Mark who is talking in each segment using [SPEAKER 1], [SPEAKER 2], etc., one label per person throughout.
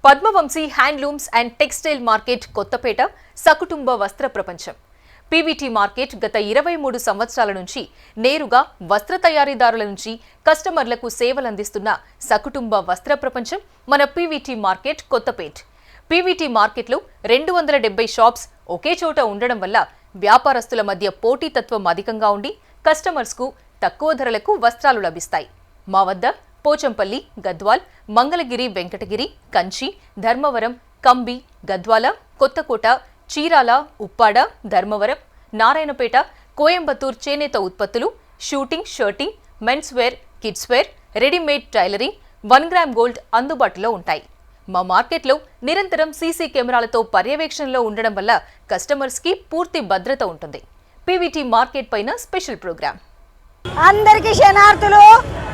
[SPEAKER 1] పద్మవంశీ handlooms and textile market Kothapeta సకుటుంబ వస్త్ర ప్రపంచం. పీవీటీ మార్కెట్ గత 23 సంవత్సరాల నుంచి నేరుగా వస్త్ర తయారీదారుల నుంచి కస్టమర్లకు సేవలందిస్తున్న సకుటుంబ వస్త్ర ప్రపంచం మన పీవీటీ మార్కెట్ కొత్తపేట. పీవీటీ మార్కెట్లో 270 షాప్స్ ఒకే చోట ఉండడం వల్ల వ్యాపారస్తుల మధ్య పోటీతత్వం అధికంగా ఉండి కస్టమర్స్కు తక్కువ ధరలకు వస్త్రాలు లభిస్తాయి. మా వద్ద పోచంపల్లి, గద్వాల్, మంగళగిరి, వెంకటగిరి, కంచి, ధర్మవరం, కంబి, గద్వాల, కొత్తకోట, చీరాల, ఉప్పాడ, ధర్మవరం, నారాయణపేట, కోయంబత్తూర్ చేనేత ఉత్పత్తులు, suiting, shirting, men's wear, kids wear, readymade tailoring, 1 gram gold అందుబాటులో ఉంటాయి. మా మార్కెట్లో నిరంతరం సీసీ కెమెరాలతో పర్యవేక్షణలో ఉండడం వల్ల కస్టమర్స్కి పూర్తి భద్రత ఉంటుంది. పీవీటీ మార్కెట్ పైన స్పెషల్ ప్రోగ్రామ్.
[SPEAKER 2] అందరికీ శనార్థులు.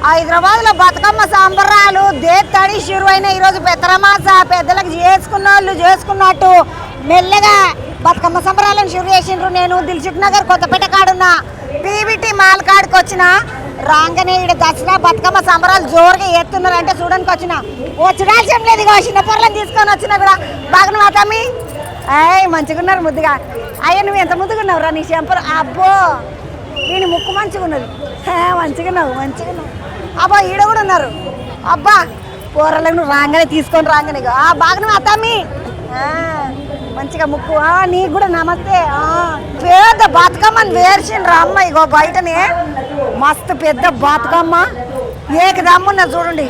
[SPEAKER 2] హైదరాబాద్లో బతుకమ్మ సంబరాలు దేత్తడి షురువైన ఈరోజు పెద్దరమాస పెద్దలకు చేసుకున్న వాళ్ళు చేసుకున్నట్టు మెల్లగా బతుకమ్మ సంబరాలను షురు చేసిండ్రు. నేను దిల్సుఖ్ నగర్ కొత్తపేట కాడున్న పీవీటీ మాల్ కాడికి వచ్చిన. రాగానే ఇక్కడ దసరా బతుకమ్మ సంబరాలు జోరుగా ఎత్తున్నారు అంటే చూడడానికి వచ్చిన. వచ్చడాల్సిన లేదు, ఇక చిన్న పొరలను తీసుకొని వచ్చినా కూడా బాగా మాతమ్మి మంచిగా ఉన్నారు ముద్దుగా. అయ్యా నువ్వు ఎంత ముద్దుగా ఉన్నావు రా నీ చెంపలు. అబ్బో నేను ముక్కు మంచిగా ఉన్నది, మంచిగా ఉన్నావు. అబ్బా ఈడ కూడా ఉన్నారు. అబ్బా కూరలకు నువ్వు రాగానే తీసుకొని రాగానే బాగా అత్తమ్మి మంచిగా ముక్కు. నీకు కూడా నమస్తే. పెద్ద బతుకమ్మని వేర్చిండ్రు అమ్మ. ఇగో బయటనే మస్తు పెద్ద బతుకమ్మ ఏకదమ్మున్న చూడండి.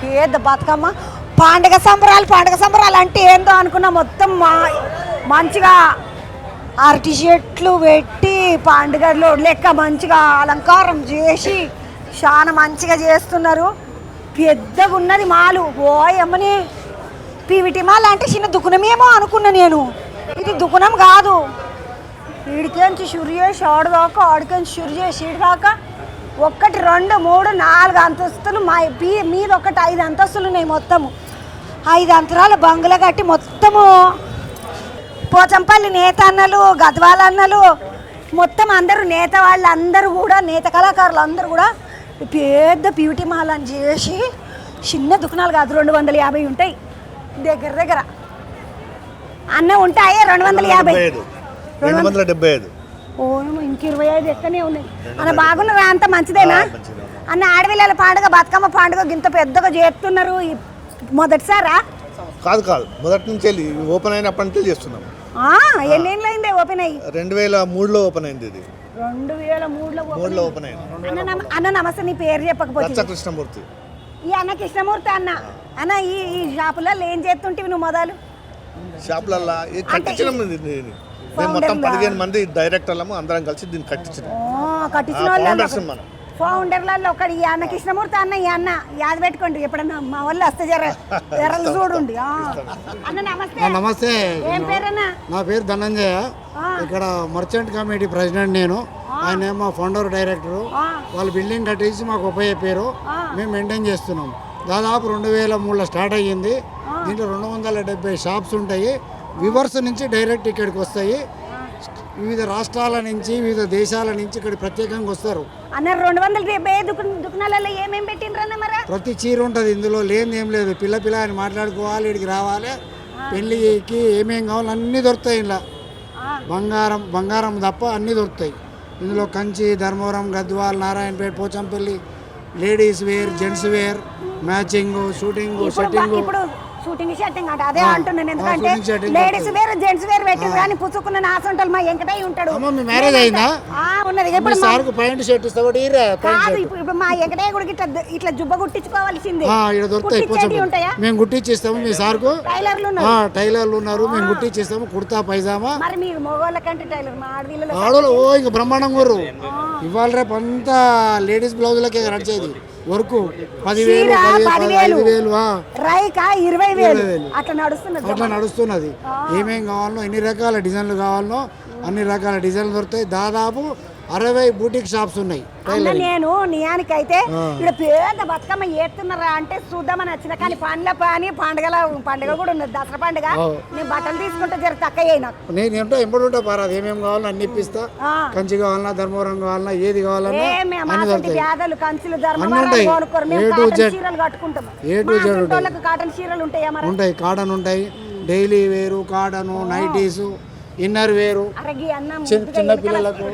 [SPEAKER 2] పెద్ద బతుకమ్మ పండుగ సంబరాలు అంటే ఏందో అనుకున్నా. మొత్తం మంచిగా అరటి చెట్లు పెట్టి పండుగలో లెక్క మంచిగా అలంకారం చేసి చాలా మంచిగా చేస్తున్నారు. పెద్దగా ఉన్నది మాలు. ఓయమ్మని పీవీటీ మాల్ అంటే చిన్న దుకాణమేమో అనుకున్నా నేను. ఇది దుకాణం కాదు. ఈడికేంచి షురు చేసి ఆడుదాకా, ఆడికేంచి షురు చేసి ఈడిదాకా 1, 2, 3, 4 అంతస్తులు. మా మీద ఒకటి 5 అంతస్తులు ఉన్నాయి. మొత్తము 5 అంతరాల బంగ్లా కట్టి మొత్తము పోచంపల్లి నేత అన్నలు, గద్వాల అన్నలు, మొత్తం అందరూ నేత వాళ్ళు అందరూ కూడా, నేత కళాకారులు అందరూ కూడా పెద్ద పీవీటీ మాల్ అని చేసి చిన్న దుకాణాలు కాదు 250 ఉంటాయి దగ్గర. అన్న ఉంటాయే 250.
[SPEAKER 3] 275.
[SPEAKER 2] ఓ ఇంక 25 ఎక్కనే ఉన్నాయి అన్న. బాగున్నారా? అంత మంచిదేనా అన్న? ఆడవిళ్ళ పండుగ బతుకమ్మ పండుగ ఇంత పెద్దగా చేస్తున్నారు. మొదటిసారా?
[SPEAKER 3] కాదు మొదటి నుంచి ఓపెన్ అయినప్పటి నుంచి చేస్తున్నాం.
[SPEAKER 2] ఎన్నేళ్ళు అయింది ఓపెన్ అయ్యి?
[SPEAKER 3] 2003లో ఓపెన్ అయింది. ఇది
[SPEAKER 2] 2003లో
[SPEAKER 3] ఓపెన్ అయింది.
[SPEAKER 2] అన్న నమస్తే, నీ పేరు చెప్పకపోతే?
[SPEAKER 3] కృష్ణమూర్తి.
[SPEAKER 2] ఈ అన్న కృష్ణమూర్తి అన్న ఈ షాపులలో ఏం చేస్తుంటివి నువ్వు? మొదలు
[SPEAKER 3] షాపులలో కట్టించడం. మొత్తం 15 మంది డైరెక్టర్లము అందరం కలిసి దీన్ని కట్టించిన
[SPEAKER 2] ఫౌండర్లలో ఒకటి ఈ అన్న కృష్ణమూర్తి అన్న. ఈ అన్న యాది పెట్టుకోండి, ఎప్పుడన్నా మా వాళ్ళు వస్తే జరలు చూడండి. అన్న నమస్తే.
[SPEAKER 4] నమస్తే.
[SPEAKER 2] ఏం పేరన్నా?
[SPEAKER 4] నా పేరు ధనంజయ. ఇక్కడ మర్చెంట్ కమిటీ ప్రెసిడెంట్ నేను. ఆయన ఏమో ఫౌండర్ డైరెక్టరు. వాళ్ళు బిల్డింగ్ కట్టేసి మాకు ఉపయోగపేరు మేము మెయింటైన్ చేస్తున్నాం. దాదాపు 2003లో స్టార్ట్ అయ్యింది. దీంట్లో 270 షాప్స్ ఉంటాయి. వివర్స్ నుంచి డైరెక్ట్ ఇక్కడికి వస్తాయి. వివిధ రాష్ట్రాల నుంచి, వివిధ దేశాల నుంచి ఇక్కడ ప్రత్యేకంగా వస్తారు.
[SPEAKER 2] అన్న 270 దుకాణాలలో ఏమేమి పెట్టిండ్రన్న? మరి
[SPEAKER 4] ప్రతి చీర ఉంటుంది ఇందులో, లేని ఏం లేదు. పిల్ల అని మాట్లాడుకోవాలి, ఇక్కడికి రావాలి. పెళ్ళికి ఏమేం కావాలి అన్నీ దొరుకుతాయి. ఇలా బంగారం తప్ప అన్నీ దొరుకుతాయి ఇందులో. Kanchi, Dharmavaram, Gadwal, Narayanpet, Pochampally, ladies wear, gents wear, matching, suiting, shirting.
[SPEAKER 2] Suiting shirting అంటే అదే అంటున్నాను. ఎందుకంటే లేడీస్ వేర్, జెంట్స్ వేర్ పెట్టింది కానీ పుచ్చుకున్న నాసంటలు మా వెంకటయ్య ఉంటాడు.
[SPEAKER 4] మ్యారేజ్ అయిందా?
[SPEAKER 2] ఉన్నది.
[SPEAKER 4] ఇప్పుడు ప్యాంట్ షర్ట్
[SPEAKER 2] ఇప్పుడు మా వెంకటయ్య కూడా ఇట్లా జుబ్బ కుట్టించుకోవాల్సిందే.
[SPEAKER 4] ఉంటాయా? మేము కుట్టించేస్తాము. మీ సార్కు టైలర్లు ఉన్నారు, మేము కుట్టించేస్తాము. కుర్తా పైజామా.
[SPEAKER 2] మరి మీరు మగవాళ్ళ కంటే టైలర్, మా
[SPEAKER 4] ఆడవాళ్ళు ఇంకా బ్రహ్మాండంగా ఊరు. ఇవాళ రేపు అంతా లేడీస్ బ్లౌజులకే నడిచేది. వర్క్ 10,000, 15,000,
[SPEAKER 2] రైకా 20,000 అట్లా
[SPEAKER 4] నడుస్తున్నది. ఏమేం కావాలనో, ఎన్ని రకాల డిజైన్లు కావాలనో అన్ని రకాల డిజైన్లు దొరుకుతాయి. దాదాపు 60 బూటిక్ షాప్స్ ఉన్నాయి.
[SPEAKER 2] అన్న నేను నియానికైతే ఇక్కడ పేద బతుకమ్మ ఏడుతున్నారా అంటే చూద్దామని వచ్చిన, కానీ పండుగ కూడా ఉన్నది, దసరా పండుగ. నేను బట్టలు తీసుకుంటే జర తక్కువ నాకు.
[SPEAKER 4] నేను ఏంటో ఎంబడి ఉంటా పారాదు, ఏమేమి కావాలన్నా అన్ని ఇప్పిస్తా. కంచి కావాలన్నా, ధర్మవరం కావాలన్నా, ఏది కావాలన్నా
[SPEAKER 2] పేదలు కంచులు ధర్మవరం కొనుక్కోరు, మేము కాటన్ చీరలు కట్టుకుంటాం. కాటన్ చీరలు ఉంటాయా?
[SPEAKER 4] ఉంటాయి, కాటన్ ఉంటాయి, డైలీ వేరు, కాటన్, నైటీస్, ఇన్నర్ వేరు, చిన్న పిల్లలకు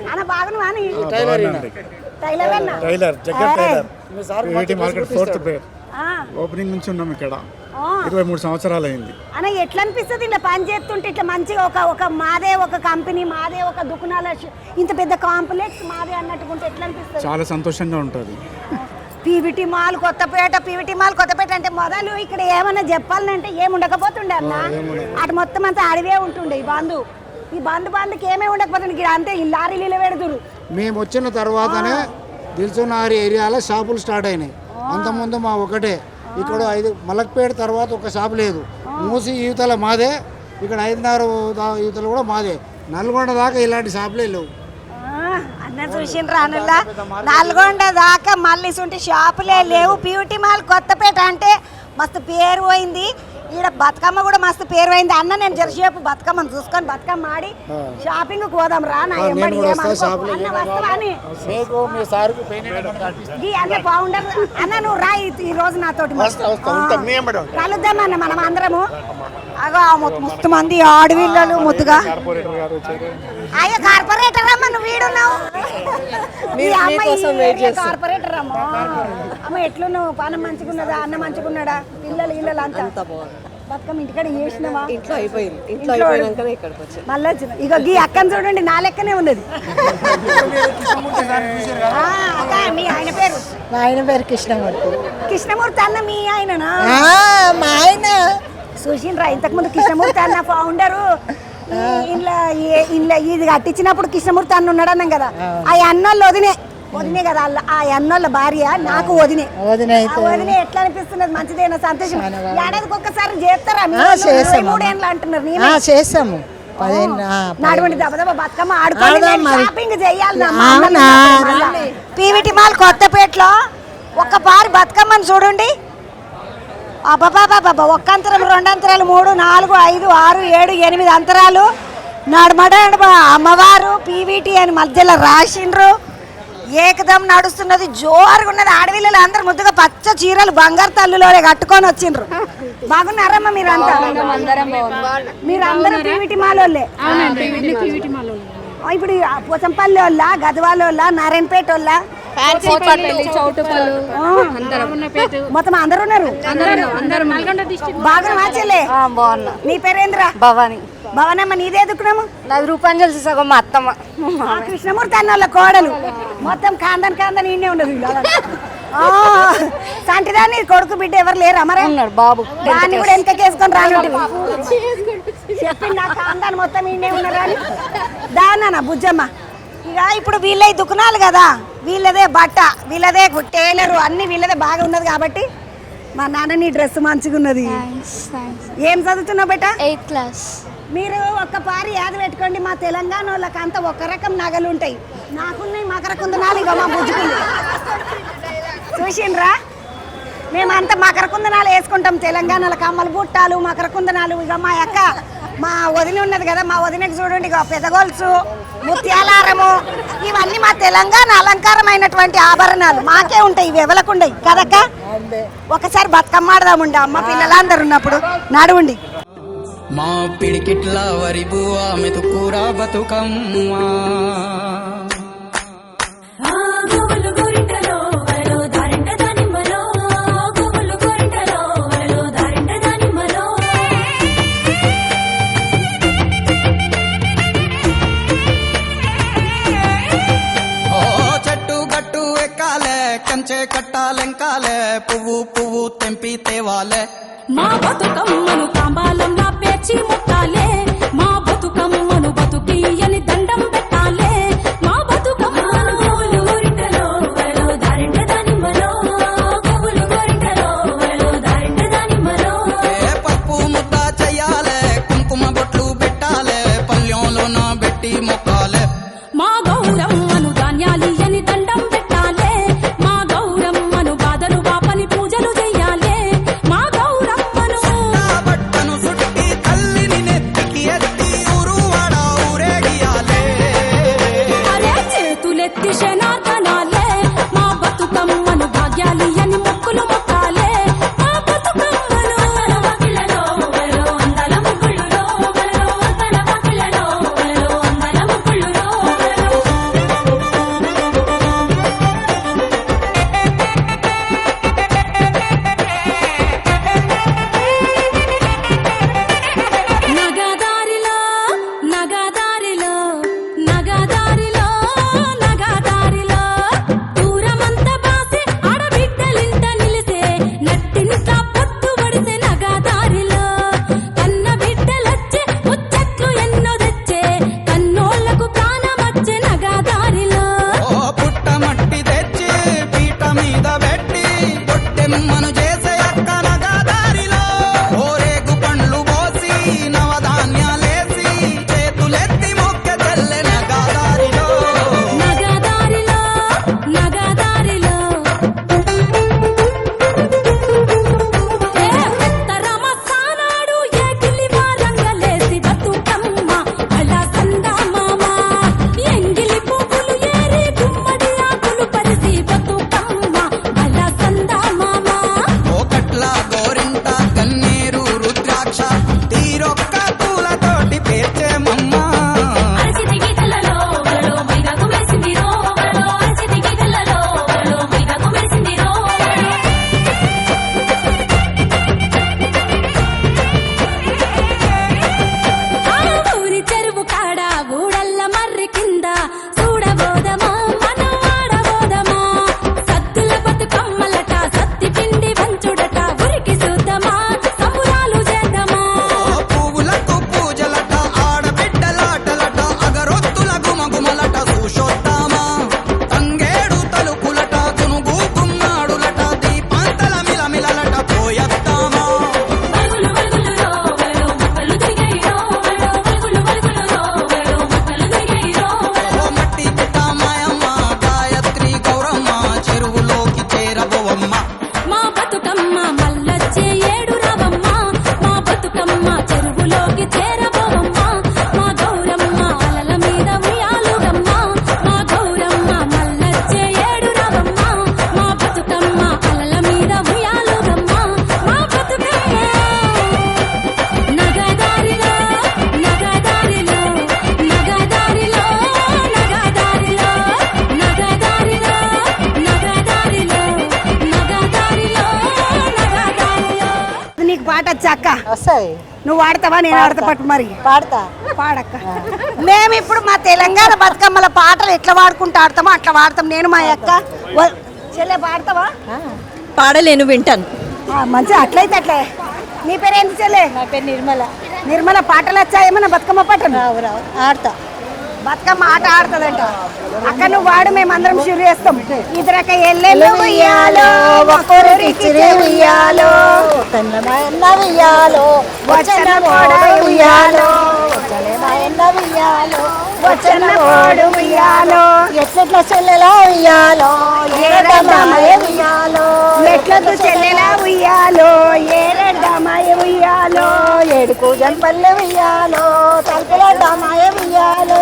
[SPEAKER 5] ఓపెనింగ్ నుంచి ఉన్నాం ఇక్కడ 23 సంవత్సరాలు అయింది.
[SPEAKER 2] అన్న ఎట్లా అనిపిస్తుంది ఇలా పని చేస్తుంటే? ఇట్లా మంచిగా ఒక మాదే ఒక కంపెనీ, మాదే ఒక దుకాణాల, ఇంత పెద్ద కాంప్లెక్స్ మాదే అన్నట్టుకుంటే ఎట్లా అనిపిస్తుంది?
[SPEAKER 5] చాలా సంతోషంగా ఉంటుంది.
[SPEAKER 2] పీవీటీ మాల్ కొత్తపేట అంటే మొదలు ఇక్కడ ఏమన్నా చెప్పాలంటే ఏముండకపోతుండే అన్న, అటు మొత్తం అంతా అడివే ఉంటుండే. ఈ బంధుకి ఏమేమి ఉండకపోతుంది ఇక్కడ, అంతే ఈ లారీలు పెడుతురు.
[SPEAKER 4] మేము వచ్చిన తర్వాతనే దిల్సుఖ్నగర్ ఏరియాలో షాపులు స్టార్ట్ అయినాయి. అంతకుముందు మా ఒకటే, ఇక్కడ 5 మలక్పేట తర్వాత ఒక షాప్ లేదు. మూసి యువతల మాదే, ఇక్కడ 5 యువతలు కూడా మాదే. నల్గొండ దాకా ఇలాంటి షాపులే లేవు
[SPEAKER 2] అన్న. చూసిండ్రా అనుల్లా, నల్గొండ దాకా మళ్ళీ షాపులే లేవు. పీవీటీ మాల్ కొత్తపేట అంటే మస్తు పేరు పోయింది. ఈడ బతుకమ్మ కూడా మస్తు పేరు పోయింది. అన్న నేను జరసేపు బతుకమ్మను చూసుకొని బతుకమ్మ ఆడి షాపింగ్ పోదాం రా నా ఎంబడి. అన్న బాగుండదు అన్న, నువ్వు రా ఈ రోజు నాతోటి కలుద్దాం అన్న మనం అందరము. అగో మస్తు మంది ఆడవిల్లలు ముద్దుగా. అయ్యో కార్పొరేటర్ అమ్మ, నువ్వు వీడున్నావు కార్పొరేటర్ అమ్మ. అమ్మ ఎట్లున్నావు? పానం మంచిగున్నదా? అన్న మంచిగున్నాడా? పిల్లలు అంతా బతుకమ్మ ఇంటికాడ చేసినావా?
[SPEAKER 6] ఇంట్లో అయిపోయింది. ఇంట్లో అయిపోయినాకనే ఇక్కడికి వచ్చి
[SPEAKER 2] మళ్ళీ వచ్చిన. ఇక గీ అక్కని చూడండి, నా లెక్కనే ఉన్నది. మీ ఆయన పేరు?
[SPEAKER 6] మా ఆయన పేరు
[SPEAKER 2] కృష్ణమూర్తి అన్న మీ ఆయననా?
[SPEAKER 6] మా ఆయన
[SPEAKER 2] చూసిండ్రా ఇంతకుముందు కృష్ణమూర్తి అన్న ఫౌండరు. ఇంట్లో ఇది కట్టించినప్పుడు కృష్ణమూర్తి అన్న ఉన్నాడు అన్నాం కదా. ఆ అన్నోళ్ళు వదినే కదా, ఆ అన్నోళ్ళ భార్య నాకు వదినే. ఎట్లా అనిపిస్తున్నది? మంచిదేనా? సంతోషం? ఏడాదికి ఒక్కసారి చేస్తారా? 3 ఏళ్ళు అంటున్నారు.
[SPEAKER 6] చేస్తాము.
[SPEAKER 2] నడవండి దబదబ బతుకమ్మ ఆడుకోండి, షాపింగ్ చేయాలి. పీవీటీ మాల్ కొత్తపేటలో ఒక్కపారి బతుకమ్మని చూడండి. అబ్బాబాబా, 1 అంతరం, 2 అంతరాలు, 3, 4, 5, 6, 7, 8 అంతరాలు. నడమడ అమ్మవారు పీవీటీ అని మధ్యలో రాసిండ్రు. ఏకదం నడుస్తున్నది, జోరుగా ఉన్నది. ఆడవిల్లలు అందరు ముద్దుగా పచ్చ చీరలు బంగారు తల్లులోనే కట్టుకొని వచ్చిండ్రు. బాగున్నారమ్మా మీరంతా? మీరందరూ పీవీటీ మాలోళ్ళే. ఇప్పుడు పోచంపల్లి వాళ్ళ, గద్వాల వాళ్ళ, నారాయణపేట వాళ్ళ, మొత్తం అందరు ఉన్నారు. బాగా మార్చలే. నీ పేరేంద్రా?
[SPEAKER 6] భవాని.
[SPEAKER 2] భవనమ్మ నీదే దుకున్నాము?
[SPEAKER 6] నాది రూపాంజలి సగం మా అత్తమ్మ.
[SPEAKER 2] కృష్ణమూర్తి అన్న వాళ్ళ కోడలు. మొత్తం కాందని ఇన్నే ఉండదు. సంటిదాన్ని కొడుకు బిడ్డ ఎవరు లేరు? అమరా
[SPEAKER 6] ఉన్నాడు బాబు.
[SPEAKER 2] దాన్ని కూడా ఎంత కేసుకొని రాను చెప్పి నా కాందాన్ని మొత్తం ఇన్నే ఉన్నారు అని దానా బుజ్జమ్మ. ఇక ఇప్పుడు వీళ్ళే దుకునాలు కదా, వీళ్ళదే బట్ట, వీళ్ళదే టైలరు, అన్ని వీళ్ళదే బాగా ఉన్నది కాబట్టి మా నాన్న నీ డ్రెస్ మంచిగా ఉన్నది. ఏం చదువుతున్నావు బేట?
[SPEAKER 7] 8th class.
[SPEAKER 2] మీరు ఒక్కపారి యాద పెట్టుకోండి, మా తెలంగాణ వాళ్ళకి అంతా ఒక రకం నగలు ఉంటాయి. నాకున్నాయి మకర కుందనాలు. ఇక మా బుజ్జుకుంది చూసిండ్రా, మేమంతా మకర కుందనాలు వేసుకుంటాం. తెలంగాణలో కమ్మల బుట్టాలు, మకర కుందనాలు. ఇక మా అక్క, మా వదిన ఉన్నది కదా, మా వదినకి చూడండి ఇక పెదగొలుసు, ముత్యాలారము, ఇవన్నీ మా తెలంగాణ అలంకారమైనటువంటి ఆభరణాలు. మాకే ఉంటాయి, ఇవి ఎవలకుండయి కదక్క. ఒకసారి బతుకమ్మ ఆడదాముండి అమ్మ పిల్లలందరు ఉన్నప్పుడు. నడువుండి.
[SPEAKER 8] మా పిడికిట్ల వరి బువ్వ మెతుకూర బతుకమ్మ. చెట్టు గట్టు ఎక్కాలే, కంచె కట్టాలెంకాలే, పువ్వు పువ్వు తెంపి తేవాలే.
[SPEAKER 9] మా బతుకమ్మను తాంబాలంలా పేర్చి ముట్టాలే, మా బతుకమ్మను బతుకియని దండం పెట్టాలే. మా బతుకమ్మను పువ్వులు గోరింటలో వరలో దారింట దానిమ్మలో, పువ్వులు గోరింటలో వరలో దారింట దానిమ్మలో.
[SPEAKER 8] పప్పు ముద్ద చెయ్యాలే, కుంకుమ బొట్లు పెట్టాలే, పల్లెంలోన పెట్టి మొక్కాలే.
[SPEAKER 9] మా గౌరమ్మను దాని
[SPEAKER 2] అక్క
[SPEAKER 6] వస్తాయి.
[SPEAKER 2] నువ్వు వాడతావా? నేను ఆడతా పట్టు మరి
[SPEAKER 6] పాడతా.
[SPEAKER 2] పాడక్క. మేము ఇప్పుడు మా తెలంగాణ బతుకమ్మల పాటలు ఎట్లా వాడుకుంటూ ఆడతామో అట్లా వాడతాం. నేను మా అక్క చెల్లె పాడతావా?
[SPEAKER 6] పాడలేను, వింటాను.
[SPEAKER 2] మంచిగా అట్లయితే అట్లే. నీ పేరు ఏంటి చెల్లె?
[SPEAKER 6] నా పేరు నిర్మల.
[SPEAKER 2] నిర్మల. పాటలు వచ్చా ఏమన్నా బతుకమ్మ పాటలు?
[SPEAKER 6] రావు ఆడతా.
[SPEAKER 2] బతుకమ్మ ఆట ఆడుతుందంట అక్క. నువ్వు వాడు, మేమందరం షురు చేస్తాం. ఇద్దరక ఎల్లెల్లు ఉయ్యాలో ఒక్కొరికి ఉయ్యాలో
[SPEAKER 6] ఉయ్యాలో
[SPEAKER 2] వచ్చన పోడు ఉయ్యాలో
[SPEAKER 6] ఉయ్యాలో
[SPEAKER 2] వచ్చన పోడు ఉయ్యాలో
[SPEAKER 6] ఎట్లెట్ల చెల్లెలా ఉయ్యాలో
[SPEAKER 2] ఏడమ్మాయ
[SPEAKER 6] ఉయ్యాలో
[SPEAKER 2] మెట్లతో చెల్లెలా ఉయ్యాలో ఏడమ్మాయ ఉయ్యాలో
[SPEAKER 6] ఏడుకు జంపల్లె ఉయ్యాలో తలుపులడ్డామాయ ఉయ్యాలో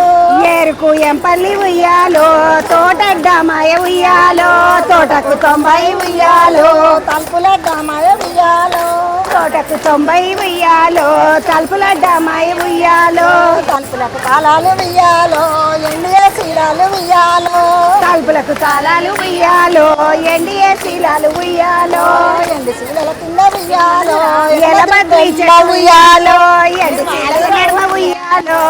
[SPEAKER 2] ఏరుకు ఎంపల్లి ఉయ్యాలో తోటడ్డామాయ ఉయ్యాలో తోటకు 90 ఉయ్యాలో
[SPEAKER 6] తలుపులడ్డామాయ ఉయ్యాలో
[SPEAKER 2] తోటకు 90 ఉయ్యాలో తలుపులడ్డామాయ ఉయ్యాలో
[SPEAKER 6] తలుపులకు తాళాలు ఉయ్యాలో ఎండియే శీలాలు ఉయ్యాలో
[SPEAKER 2] తలుపులకు తాళాలు ఉయ్యాలో ఎండియే శీలాలు ఉయ్యాలో
[SPEAKER 6] ఎండి శీలల కింద ఉయ్యాలో
[SPEAKER 2] ఎలబద్రి చెట్టు ఉయ్యాలో ఎండు శీలల నడుమ ఉయ్యాలో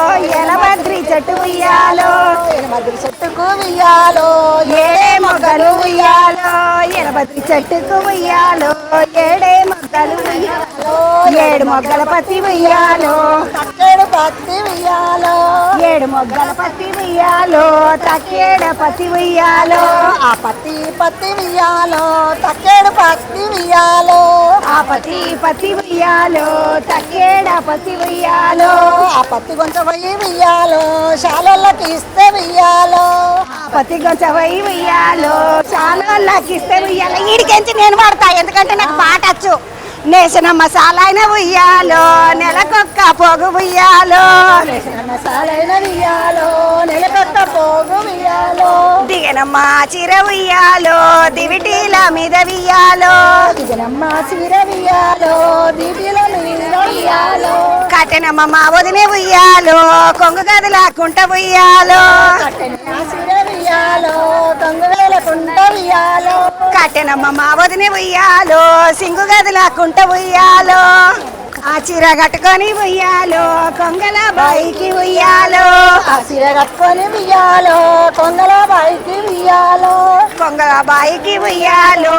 [SPEAKER 2] ఎలబద్రి చెట్టు ఉయ్యాలో
[SPEAKER 6] ఎనమద్రి చెట్టుకు ఉయ్యాలో
[SPEAKER 2] ఏడే మొగ్గలు ఉయ్యాలో ఎలబద్రి చెట్టుకు ఉయ్యాలో ఏడే మొగ్గలు ఉయ్యాలో ఏడు మొగ్గల పత్తి ఉయ్యాలో
[SPEAKER 6] తక్కేడు పత్తి ఉయ్యాలో
[SPEAKER 2] ఏడు మొగ్గల పత్తి ఉయ్యాలో తక్కేడ పత్తి ఉయ్యాలో
[SPEAKER 6] ఆ పత్తి ఉయ్యాలో తక్కేడు పత్తి ఉయ్యాలో
[SPEAKER 2] ఆ పత్తి ఉయ్యాలో తక్కేడ పత్తి ఉయ్యాలో
[SPEAKER 6] ఆ పత్తి కొంచెం పోయి ఉయ్యాలో శాలకి ఇస్తే ఉయ్యాలో
[SPEAKER 2] ఆ పత్తి గొంచవై ఉయ్యాలో చాలా లకిస్తే ఉయ్యాలో. ఈడికెంచి నేను వాడతా, ఎందుకంటే నాకు పాట వచ్చు. నేసిన మసాలైన ఉయ్యాలో నెలకొక్క పోగు ఉయ్యాలో
[SPEAKER 6] మసాలైన ఉయ్యాలో నెలకొక్క పోగు ఉయ్యాలో
[SPEAKER 2] దిగనమ్మ చీర ఉయ్యాలో దివిటీల మీద ఉయ్యాలో
[SPEAKER 6] దిగనమ్మ చీర ఉయ్యాలో దీపిల మీద ఉయ్యాలో
[SPEAKER 2] కట్టెనమ్మ మా వదినే ఉయ్యాలో కొంగు గదిలాకుంట ఉయ్యాలో
[SPEAKER 6] కట్టెనమ్మ చీర ఉయ్యాలో కొంగు వేలకుంట ఉయ్యాలో
[SPEAKER 2] కట్టెనమ్మ మా వదినే ఉయ్యాలో సింగు గదిలాకుంట ఉయ్యాలో ఆ చీర కట్టుకొని ఉయ్యాలో కొంగల బాయికి ఉయ్యాలో
[SPEAKER 6] ఆ చీర కట్టుకొని ఉయ్యాలో కొంగల బాయికి ఉయ్యాలో
[SPEAKER 2] కొంగల బాయికి ఉయ్యాలో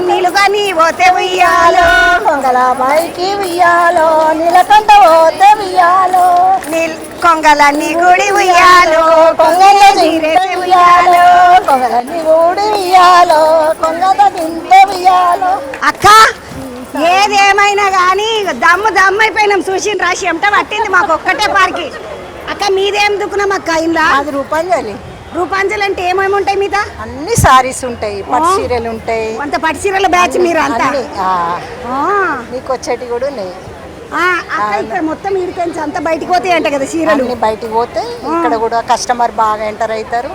[SPEAKER 2] నీళ్ళుగా నీ పోతే ఉయ్యాలో
[SPEAKER 6] కొంగల బాయికి ఉయ్యాలో నీలకంట పోతే ఉయ్యాలో
[SPEAKER 2] కొంగలన్నీ గుడి ఉయ్యాలో
[SPEAKER 6] కొంగల
[SPEAKER 2] నీరేసి ఉయ్యాలో
[SPEAKER 6] కొంగలన్నీ ఊడి ఉయ్యాలో కొంగల తింటే ఉయ్యాలో.
[SPEAKER 2] అక్క ఏదేమైనా కానీ దమ్ము అయిపోయినాం. చూసిన రాశి ఎంట పట్టింది మాకు ఒక్కటే పార్కి. అక్క మీదేం దుకున్నాం అక్క? ఇందా
[SPEAKER 6] 10 రూపాయలు.
[SPEAKER 2] రూపాంజలి అంటే ఏమేమి ఉంటాయి మీద?
[SPEAKER 6] అన్ని సారీస్ ఉంటాయి, పట్టు చీరలు ఉంటాయి.
[SPEAKER 2] అంత పట్టు చీరల బ్యాచ్ మీరు అంతా?
[SPEAKER 6] నీకు వచ్చేటి కూడా ఉన్నాయి.
[SPEAKER 2] అక్క ఇక్కడ మొత్తం ఈడికెంచి అంత బయటికి పోతాయి అంట కదా చీరలు?
[SPEAKER 6] అన్ని బయటికి పోతే ఇక్కడ కూడా కస్టమర్ బాగా ఎంటర్ అవుతారు.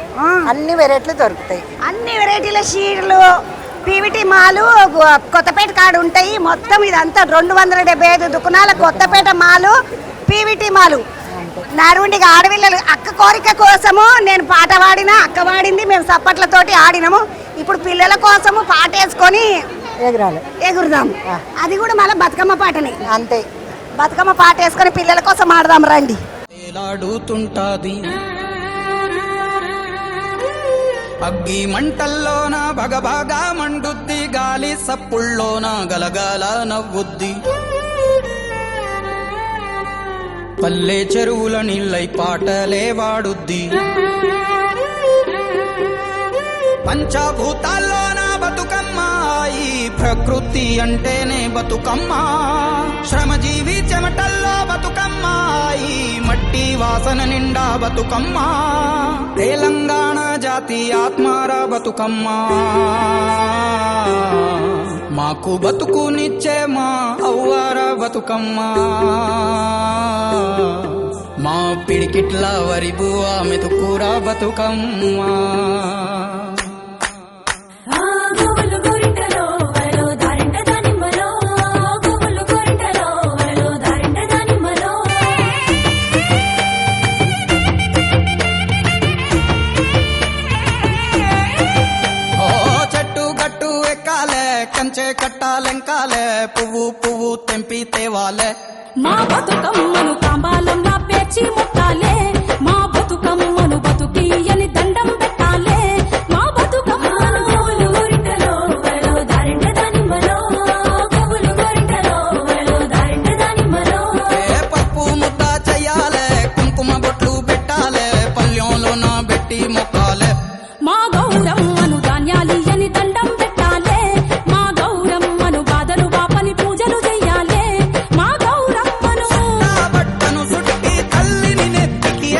[SPEAKER 6] అన్ని వెరైటీలు దొరుకుతాయి.
[SPEAKER 2] అన్ని వెరైటీల చీరలు పీవీటీ మాలు కొత్తపేట కాడ ఉంటాయి. మొత్తం ఇదంతా 275 దుకాణాల కొత్తపేట మాలు పీవీటీ మాలు. నరుండిగా ఆడపిల్లలు అక్క కోరిక కోసము నేను పాట పాడినా, అక్క పాడింది, మేము సప్పట్లతోటి ఆడినాము. ఇప్పుడు పిల్లల కోసము పాట వేసుకొని ఎగురుదాం. అది కూడా మళ్ళీ బతుకమ్మ పాటనే.
[SPEAKER 6] అంతే,
[SPEAKER 2] బతుకమ్మ పాట వేసుకొని పిల్లల కోసం ఆడదాం రండి.
[SPEAKER 8] ఏలాడుతుంటాది అగ్గి మంటల్లోన భగభగా మండుద్ది, గాలి సప్పుల్లోన గలగాల నవ్వుద్ది. పల్లె చెరువుల నీళ్ళై పాటలే వాడుద్ది. పంచభూతాల్లోన బతుకమ్మ, ఈ ప్రకృతి అంటేనే బతుకమ్మ. శ్రమజీవి చెమటల్లో బతుకమ్మ, ఈ మట్టి వాసన నిండా బతుకమ్మ. తెలంగాణ జాతి ఆత్మార బతుకమ్మ, మాకు బతుకునిచ్చే మా అవ్వార బతుకమ్మ. మా పిడికిట్ల వరిబువా మెతుకురా బతుకమ్మ. కంచె కట్టాలెంకాలే పువ్వు పువ్వు తెంపి తేవాలే. పెట్టాలే
[SPEAKER 9] మా బతుకమ్మను తాంబాలంలా పేర్చి ముట్టాలే మా బతుకమ్మను బతుకియని దండం పెట్టాలే మా బతుకమ్మను గోవులు గోరింటలో వరలో దారింట దానిమ్మలో గోవులు గోరింటలో వరలో దారింట దానిమ్మలో
[SPEAKER 8] ఏ పప్పు ముద్ద చెయ్యాలే కుంకుమ బొట్లు పెట్టాలే పల్లెంలో నా పెట్టి మొక్కాలే
[SPEAKER 9] మా గౌరమ్మను ధాన్యాలియని దండం పెట్టాలే మా గౌరమ్మను బాధలు బాపని పూజలు చెయ్యాలే మా గౌరమ్మను
[SPEAKER 8] నా బట్టను సుట్టి తల్లిని నెత్తికి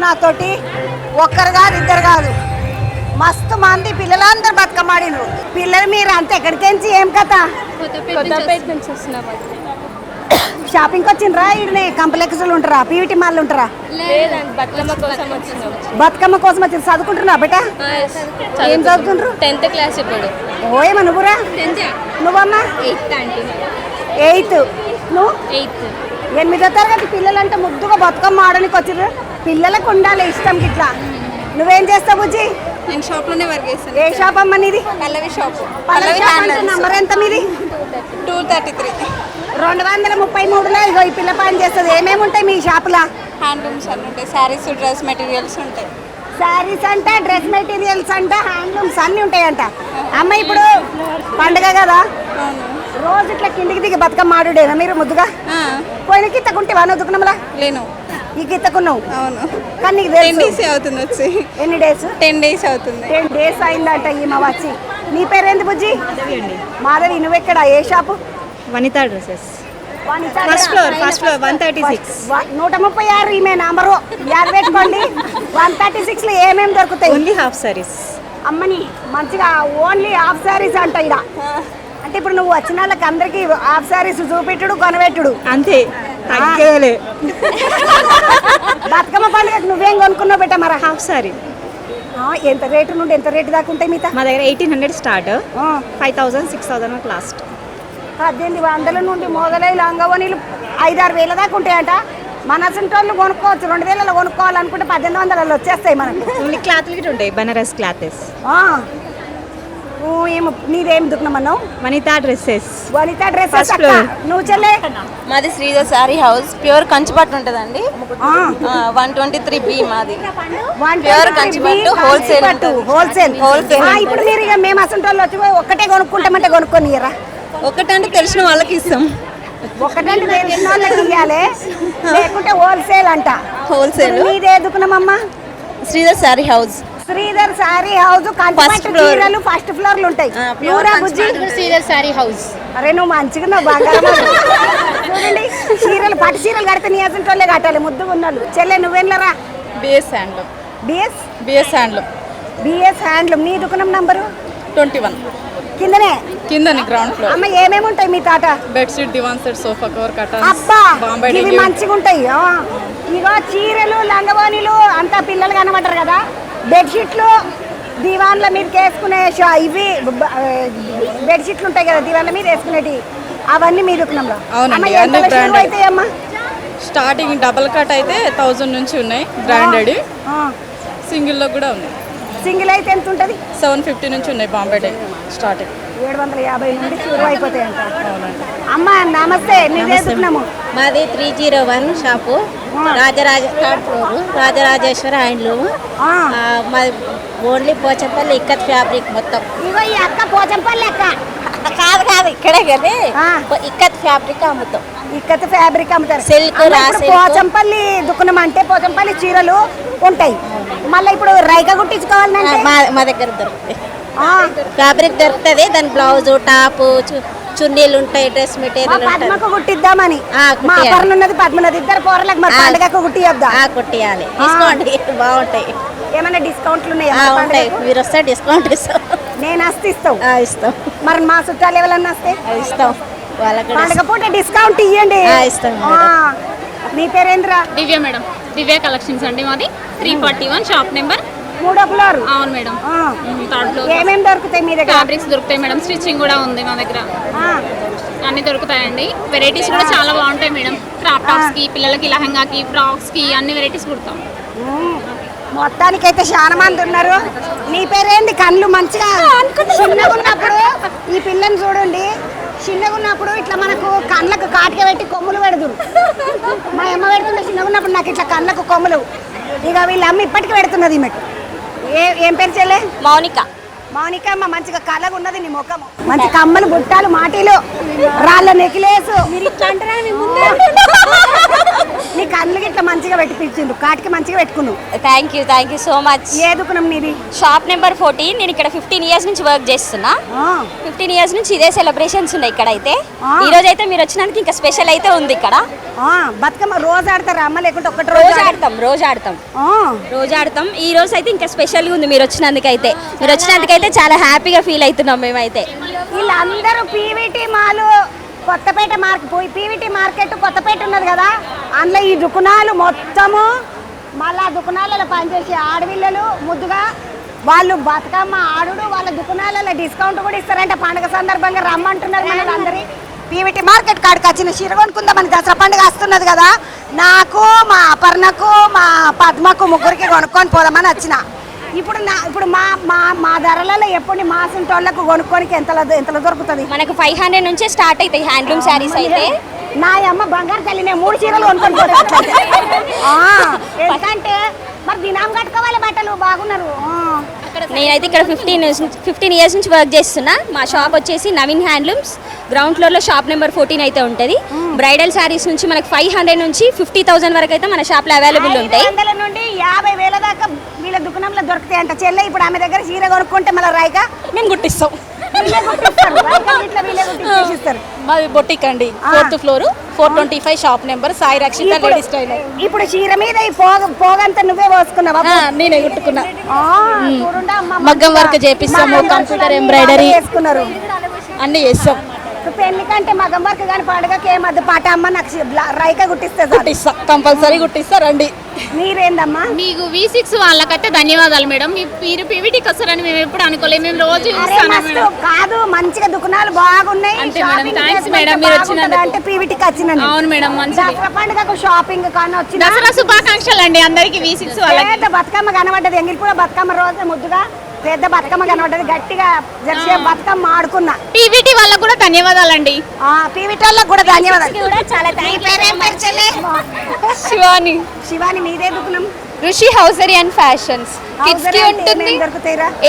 [SPEAKER 2] నాతోటి ఒక్కరు కాదు ఇద్దరు కాదు మస్తు మంది పిల్లలందరూ బతుకమ్మ ఆడినరు. పిల్లలు మీరు అంత ఎక్కడికి ఏం కథ?
[SPEAKER 7] కొత్తపేట నుంచి వస్తున్నాము.
[SPEAKER 2] షాపింగ్కి వచ్చిండ్రా? ఈడనే కంప్లెక్స్లు ఉంటారా? పీవీటీ మాల్ ఉంటారా?
[SPEAKER 7] లేదండి, బతుకమ్మ కోసం వచ్చినాము.
[SPEAKER 2] బతుకమ్మ కోసం వచ్చి చదువుకుంటున్నా బేట? ఏం చదువుతుండ్రు?
[SPEAKER 7] 10th క్లాస్ ఇప్పుడు.
[SPEAKER 2] ఓయమ్మ నువ్వురా? నువ్వమ్మా?
[SPEAKER 7] 8th aunty.
[SPEAKER 2] 8th. నువ్వు
[SPEAKER 7] 8th.
[SPEAKER 2] 8వ తరగతి. పిల్లలంటే ముద్దుగా బతుకమ్మ ఆడడానికి వచ్చిర్రు. పిల్లలకు ఉండాలి ఇష్టం గిట్లా. నువ్వేం చేస్తావు బుజ్జి?
[SPEAKER 7] నేను షాప్లోనే వర్క్ చేస్తాను.
[SPEAKER 2] ఏ షాప్ అమ్మ నీది?
[SPEAKER 7] పల్లవి షాప్.
[SPEAKER 2] పల్లవి నంబర్ ఎంత మీది?
[SPEAKER 7] 233.
[SPEAKER 2] 233లో ఇగో ఈ పిల్ల పని చేస్తుంది. ఏమేమి ఉంటాయి మీ షాపులో?
[SPEAKER 7] హ్యాండ్లూమ్స్ అన్నీ ఉంటాయి. శారీస్, డ్రెస్ మెటీరియల్స్ ఉంటాయి.
[SPEAKER 2] శారీస్ అంట, డ్రెస్ మెటీరియల్స్ అంట, హ్యాండ్లూమ్స్ అన్నీ ఉంటాయంట. అమ్మ ఇప్పుడు పండుగ కదా, రోజు ఇట్లా కిందికి దిగి బతుకమ్మ ఆడుడేనా మీరు ముద్దుగా? పోయిన గిత్తకుంటేవా నువ్వు దుకాణంలో?
[SPEAKER 7] లేను.
[SPEAKER 2] ఈ గిత్తకున్నావు?
[SPEAKER 7] అవును.
[SPEAKER 2] కానీ నీకు
[SPEAKER 7] 10 days అవుతుంది వచ్చి.
[SPEAKER 2] ఎన్ని డేస్?
[SPEAKER 7] 10 days అవుతుంది.
[SPEAKER 2] 10 days అయిందంట ఈమె వచ్చి. నీ పేరేంది బుజ్జి? మాధవి. నువ్వెక్కడ? ఏ shop?
[SPEAKER 10] Vanitha dresses.
[SPEAKER 2] First floor
[SPEAKER 10] 136.
[SPEAKER 2] 136 ఈమె నంబరు. యాడ్ పెట్టుకోండి. 136లో ఏమేమి దొరుకుతాయి?
[SPEAKER 10] Only half saris.
[SPEAKER 2] అమ్మని మంచిగా ఓన్లీ హాఫ్ సారీస్ అంట ఇడ. అంటే ఇప్పుడు నువ్వు వచ్చిన వాళ్ళకి అందరికి హాఫ్ సారీస్ చూపెట్టుడు కొనబెట్టుడు
[SPEAKER 10] అంతే, తగ్గేలే.
[SPEAKER 2] బతుకమ్మ పండుగకి నువ్వేం కొనుక్కున్నావు బెట్ట? మరి
[SPEAKER 10] హాఫ్ సారీ
[SPEAKER 2] ఎంత రేటు నుండి ఎంత రేటు దాకా ఉంటాయి మిగతా?
[SPEAKER 10] మా దగ్గర 1800 స్టార్ట్, 5000 6000 వరకు లాస్ట్.
[SPEAKER 2] 1800 నుండి మొదలై లంగవనీలు 5-6 వేల దాకా ఉంటాయంట. మన అసంటోళ్ళు కొనుక్కోవచ్చు. 2000లో కొనుక్కోవాలనుకుంటే 1800లో వచ్చేస్తాయి మనకు.
[SPEAKER 10] ఓన్లీ క్లాత్లు గిట్ట ఉంటాయి, బనారస్ క్లాతెస్.
[SPEAKER 2] ఏమో నీదేం దుకున్నామన్నావు?
[SPEAKER 10] వనితా డ్రెస్సెస్.
[SPEAKER 2] వనితా డ్రెస్సెస్. నువ్వు చెల్లె?
[SPEAKER 7] మాది శ్రీధర్ శారీ హౌస్. ప్యూర్ కంచిపట్టు ఉంటుందండి. 123B మాది. ప్యూర్ కంచిపట్టు హోల్సేల్.
[SPEAKER 2] ఇప్పుడు మీరు ఇక మేము అసంటోళ్ళు వచ్చి ఒక్కటే కొనుక్కుంటామంటే కొనుక్కొనియరా?
[SPEAKER 7] ఒకటంటే తెలిసిన వాళ్ళకి ఇస్తాం.
[SPEAKER 2] ఒకటంటే తెలిసిన వాళ్ళకి ఇవ్వాలి, లేకుంటే హోల్సేల్ అంట.
[SPEAKER 7] హోల్సేల్.
[SPEAKER 2] నీదే దుకున్నామమ్మా?
[SPEAKER 7] శ్రీధర్ శారీ హౌస్.
[SPEAKER 2] శ్రీధర్ శారీ హౌస్. చీరలు ఫస్ట్ ఫ్లోర్లు ఉంటాయి.
[SPEAKER 7] శ్రీధర్ శారీ హౌస్.
[SPEAKER 2] అరే నువ్వు మంచిగా నువ్వు బంగారం. చూడండి చీరలు, పట్టు చీరలు కడితే నీ అసంటోళ్ళే కట్టాలి, ముద్దుగా ఉన్నాళ్ళు. చెల్లె నువ్వేంలరా?
[SPEAKER 7] BS handloom. BS handloom.
[SPEAKER 2] నీ దుకాణం నంబరు?
[SPEAKER 7] 21.
[SPEAKER 2] కిందనే
[SPEAKER 7] గ్రౌండ్ ఫ్లోర్.
[SPEAKER 2] అమ్మ ఏమేమి ఉంటాయి మీ తాట?
[SPEAKER 7] బెడ్షీట్, దివాన్ సెట్, సోఫా కవర్, కర్టన్స్.
[SPEAKER 2] అబ్బా ఇవి మంచిగా ఉంటాయి. ఇగో చీరలు, లంగవాణిలు అంతా పిల్లలు కనబడరు కదా. బెడ్షీట్లు, దివాన్ల మీద వేసుకునే ఇవి బెడ్షీట్లు ఉంటాయి కదా దివాన్ల మీద వేసుకునేవి, అవన్నీ మీ దుకాణంలో.
[SPEAKER 7] అవుతాయి అమ్మా. స్టార్టింగ్ డబల్ కట్ అయితే 1000 నుంచి ఉన్నాయి బ్రాండెడ్. సింగిల్లో కూడా ఉన్నాయి.
[SPEAKER 2] సింగిల్ అయితే ఎంత ఉంటుంది?
[SPEAKER 7] 750 నుంచి ఉన్నాయి బాంబే డై స్టార్టింగ్.
[SPEAKER 2] 750 నుండి షురు అయిపోతాయంట. అమ్మ నమస్తే, నీవే దుకున్నాము?
[SPEAKER 10] మాది 301 shop, Rajaraja third floor, Rajarajeshwara handloom. మాది ఓన్లీ పోచంపల్లి ఇక్కత్ ఫ్యాబ్రిక్ మొత్తం.
[SPEAKER 2] ఇగో ఈ అక్క పోచంపల్లి అక్క
[SPEAKER 10] కాదు ఇక్కడే కదా ఇక్కత్ ఫ్యాబ్రిక్ అమ్ముతాం.
[SPEAKER 2] ఇక్కత్ ఫ్యాబ్రిక్ అమ్ముతారు.
[SPEAKER 10] Silk, raw silk.
[SPEAKER 2] పోచంపల్లి దుకుణం అంటే పోచంపల్లి చీరలు ఉంటాయి. మళ్ళీ ఇప్పుడు రైక కుట్టించుకోవాలంటే
[SPEAKER 10] మా దగ్గర దొరుకుతాయి. ఫ్యాబ్రిక్ దొరుకుతుంది, దాని బ్లౌజ్, టాప్, చున్నీలు ఉంటాయి, డ్రెస్ మెటీరియల్.
[SPEAKER 2] పద్మకు కుట్టిద్దామని మా అపర్ణ ఉన్నది, పద్మన్నది, ఇద్దరు పోరలకు మరి పండుగకు కుట్టిద్దాం.
[SPEAKER 10] కుట్టియాలి, తీసుకోండి, బాగుంటాయి.
[SPEAKER 2] ఏమైనా డిస్కౌంట్లు ఉన్నాయా?
[SPEAKER 10] ఉంటాయి, మీరు వస్తే డిస్కౌంట్ ఇస్తాం.
[SPEAKER 2] నేను వస్తే ఇస్తాం.
[SPEAKER 10] ఇస్తాం.
[SPEAKER 2] మరి మా చుట్టాలు ఎవరన్నా వస్తే
[SPEAKER 10] ఇస్తాం. వాళ్ళకి
[SPEAKER 2] పండుగ పూట డిస్కౌంట్ ఇవ్వండి.
[SPEAKER 10] ఇస్తాం.
[SPEAKER 2] మీ పేరేంద్ర?
[SPEAKER 11] దివ్య మేడం, దివ్య కలెక్షన్స్ అండి. మాది 341 షాప్ నెంబర్.
[SPEAKER 2] 3వ ఫ్లోర్.
[SPEAKER 11] అవును మేడం, 3rd ఫ్లోర్.
[SPEAKER 2] ఏమేమి దొరుకుతాయి మీ దగ్గర?
[SPEAKER 11] ఫ్యాబ్రిక్స్ దొరుకుతాయి మేడం, స్టిచ్చింగ్ కూడా ఉంది మా దగ్గర. అన్ని దొరుకుతాయండి. వెరైటీస్ కూడా చాలా బాగుంటాయి మేడం. క్రాప్ టాప్స్ కి, పిల్లలకి లెహంగాకి, ఫ్రాక్స్ కి అన్ని వెరైటీస్ కుడతాం.
[SPEAKER 2] మొత్తానికైతే చాలా మంది ఉన్నారు. నీ పేరేంటి? కళ్ళు మంచిగా చిన్నగా ఉన్నప్పుడు ఈ పిల్లని చూడండి, చిన్నగా ఉన్నప్పుడు ఇట్లా మనకు కళ్ళకు కాటిక పెట్టి కొమ్ములు పెడుతురు. మా అమ్మ పెడుతుండే చిన్నగా ఉన్నప్పుడు నాకు ఇట్లా కళ్ళకు కొమ్ములు. ఇక వీళ్ళ అమ్మ ఇప్పటికీ పెడుతున్నది ఈమెకు. ఏం పేరు చెల్లె?
[SPEAKER 10] మౌనిక.
[SPEAKER 2] మౌనిక అమ్మ, మంచిగా కళ్ళగా ఉన్నది నీ ముఖము. మంచి కమ్మలు, బుట్టాలు, మాటీలు, రాళ్ళ నెక్లేసు. నీ కళ్ళు ఇట్లా మంచిగా పెట్టిపించిండు, కాటికి మంచిగా పెట్టుకున్నావు.
[SPEAKER 10] Thank you so much.
[SPEAKER 2] ఏ దుకుణం నీది?
[SPEAKER 10] Shop number 14. నేను ఇక్కడ 15 ఇయర్స్ నుంచి వర్క్ చేస్తున్నా. 15 ఇయర్స్ నుంచి ఇదే సెలబ్రేషన్స్ ఉన్నాయి ఇక్కడ అయితే. ఈ రోజు అయితే మీరు వచ్చినందుకు ఇంకా స్పెషల్ అయితే ఉంది ఇక్కడ.
[SPEAKER 2] బతుకమ్మ రోజు ఆడతారా అమ్మ? లేకుంటే ఒకటి
[SPEAKER 10] రోజు ఆడతాం. ఈ రోజు అయితే ఇంకా స్పెషల్గా ఉంది మీరు వచ్చినందుకైతే చాలా హ్యాపీగా ఫీల్ అవుతున్నాం మేమైతే.
[SPEAKER 2] వీళ్ళందరూ PVT mall Kothapet PVT market Kothapet ఉన్నది కదా, అందులో ఈ దుకాణాలు మొత్తము మళ్ళీ ఆ దుకాణాలలో పనిచేసే ఆడపిల్లలు ముద్దుగా వాళ్ళు బతుకమ్మ ఆడుడు, వాళ్ళ దుకాణాలలో డిస్కౌంట్ కూడా ఇస్తారంట. పండుగ సందర్భంగా రమ్మంటున్నారు మన అందరి. పీవీటీ మార్కెట్ కాడికి వచ్చిన చీర కొనుక్కుందామని, దసరా పండుగ వస్తున్నది కదా, నాకు, మా అపర్ణకు, మా పద్మకు ముగ్గురికి కొనుక్కొని పోదామని వచ్చిన. ఇప్పుడు మా ధరలలో ఎప్పుడు మాసంటోళ్ళకు కొనుక్కోనికి ఎంతలో దొరుకుతుంది?
[SPEAKER 10] మనకు 500 నుంచే స్టార్ట్ అవుతాయి హ్యాండ్లూమ్ శారీస్ అయితే.
[SPEAKER 2] నా అమ్మ బంగారు తల్లి, నేను 3 చీరలు కొనుక్కొని పోతాను. ఎందుకంటే మరి దినాం కట్టుకోవాలి, బట్టలు బాగున్నారు.
[SPEAKER 10] నేనైతే ఇక్కడ 15 ఇయర్స్ నుంచి వర్క్ చేస్తున్నా. మా షాప్ వచ్చేసి నవీన్ హ్యాండ్లూమ్స్, గ్రౌండ్ ఫ్లోర్లో షాప్ నెంబర్ 14 అయితే ఉంటుంది. బ్రైడల్ శారీస్ నుంచి మనకి 500 నుంచి 50,000 వరకు అయితే మన షాప్లో అవైలబుల్ ఉంటాయి.
[SPEAKER 2] 500 నుండి 50,000 దాకా వీళ్ళ దుకాణంలో దొరుకుతాయి అంట. చెల్లె, ఇప్పుడు ఆమె దగ్గర చీర కొనుక్కుంటే మళ్ళీ రైగా
[SPEAKER 10] మేము గుట్టిస్తాం.
[SPEAKER 7] మాది బొటిక్ అండి, 4th floor, 425 shop number, Sai Rakshitha ladies tailor.
[SPEAKER 2] ఇప్పుడు చీర మీద ఈ పోగంతా నువ్వే పోసుకున్నావా?
[SPEAKER 7] నేనే కుట్టుకున్నా. మగ్గం వర్క్ చేపిస్తాము, కంప్యూటర్ ఎంబ్రాయిడరీ
[SPEAKER 2] చేసుకున్నారు,
[SPEAKER 7] అన్ని చేస్తాం.
[SPEAKER 2] పెళ్లి కంటే మగ్గం వర్క్ కానీ పండుగకి ఏమద్దు పాట అమ్మ, నాకు రైక
[SPEAKER 7] కుట్టిస్తా, కంపల్సరీ కుట్టిస్తా, రండి.
[SPEAKER 2] మీరేందమ్మా?
[SPEAKER 11] మీకు V6 వాళ్ళకైతే ధన్యవాదాలు మేడం. మీరు పీవీటీకి వస్తారని మేము ఎప్పుడు అనుకోలేదు. మేము రోజు
[SPEAKER 2] కాదు, మంచిగా దుకాణాలు బాగున్నాయి.
[SPEAKER 11] థ్యాంక్స్ మేడం, మీరు వచ్చినందుకు.
[SPEAKER 2] అంటే పీవీటీకి వచ్చినందుకు.
[SPEAKER 11] అవును మేడం, మంచి
[SPEAKER 2] దసరా పండుగకు షాపింగ్ కానీ వచ్చిన
[SPEAKER 11] దసరా శుభాకాంక్షలు అండి అందరికి. V6 వాళ్ళకి
[SPEAKER 2] బతుకమ్మ కనబడ్డది. ఎంగిలిపూడ బతుకమ్మ రోజు ముద్దుగా పెద్ద బతుకమ్మ కనబడ్డది, గట్టిగా జర్సీ బతుకమ్మ ఆడుకున్నా.
[SPEAKER 11] పీవీటీ వాళ్ళకు కూడా ధన్యవాదాలండి.
[SPEAKER 2] పీవీటీ వాళ్ళకు కూడా ధన్యవాదాలు.
[SPEAKER 10] శివాని.
[SPEAKER 2] శివాని, మీదే దుకాణం?
[SPEAKER 10] ఋషి హౌసరీ అండ్ ఫ్యాషన్స్. కిడ్స్ కి ఉంటుంది